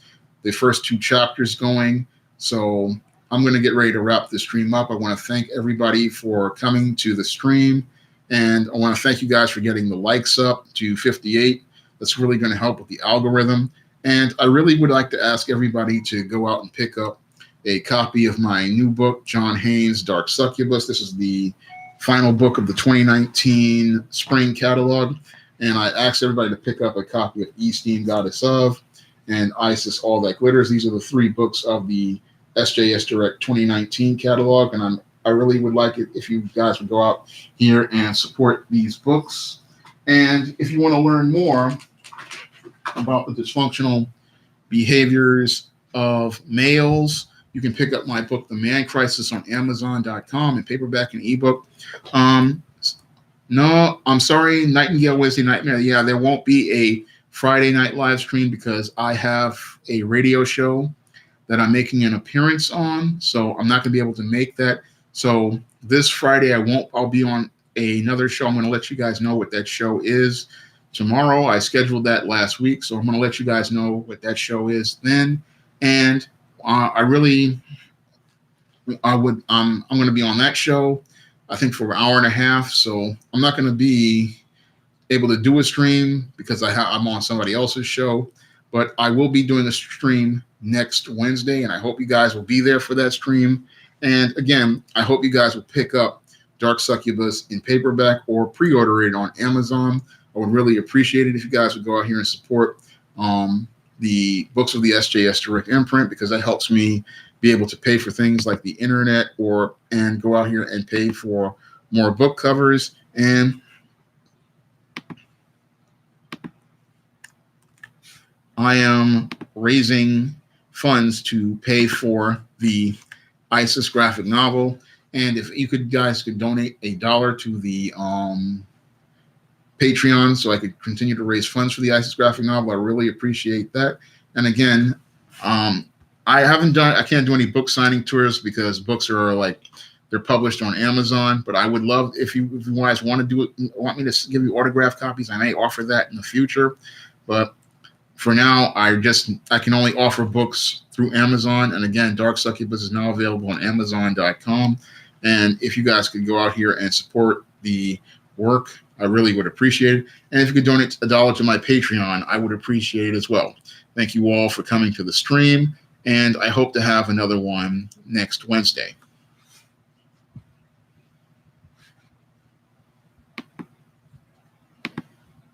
the first 2 chapters going. So I'm going to get ready to wrap the stream up. I want to thank everybody for coming to the stream, and I want to thank you guys for getting the likes up to 58. That's really going to help with the algorithm. And I really would like to ask everybody to go out and pick up a copy of my new book, John Haynes' Dark Succubus. This is the final book of the 2019 spring catalog. And I asked everybody to pick up a copy of Esteem, Goddess of, and Isis, All That Glitters. These are the 3 books of the SJS Direct 2019 catalog. And I really would like it if you guys would go out here and support these books. And if you want to learn more about the dysfunctional behaviors of males, you can pick up my book, The Man Crisis, on Amazon.com in paperback and ebook. No, I'm sorry, Nightingale Wednesday Nightmare. Yeah, there won't be a Friday night live stream because I have a radio show that I'm making an appearance on, so I'm not going to be able to make that. So this Friday, I'll be on another show. I'm going to let you guys know what that show is tomorrow. I scheduled that last week, so I'm going to let you guys know what that show is then. And I'm going to be on that show, I think, for an hour and a half. So I'm not going to be able to do a stream because I'm on somebody else's show, but I will be doing a stream next Wednesday, and I hope you guys will be there for that stream. And again, I hope you guys will pick up Dark Succubus in paperback or pre-order it on Amazon. I would really appreciate it if you guys would go out here and support the books of the SJS Direct imprint, because that helps me be able to pay for things like the internet and go out here and pay for more book covers. And I am raising funds to pay for the ISIS graphic novel. And if you guys could donate $1 to the Patreon so I could continue to raise funds for the ISIS graphic novel, I really appreciate that. And again, I can't do any book signing tours because books are they're published on Amazon, but I would love if you guys want me to give you autographed copies, I may offer that in the future. But for now, I can only offer books through Amazon. And again, Dark Succubus is now available on Amazon.com. And if you guys could go out here and support the work, I really would appreciate it. And if you could donate $1 to my Patreon, I would appreciate it as well. Thank you all for coming to the stream, and I hope to have another one next Wednesday.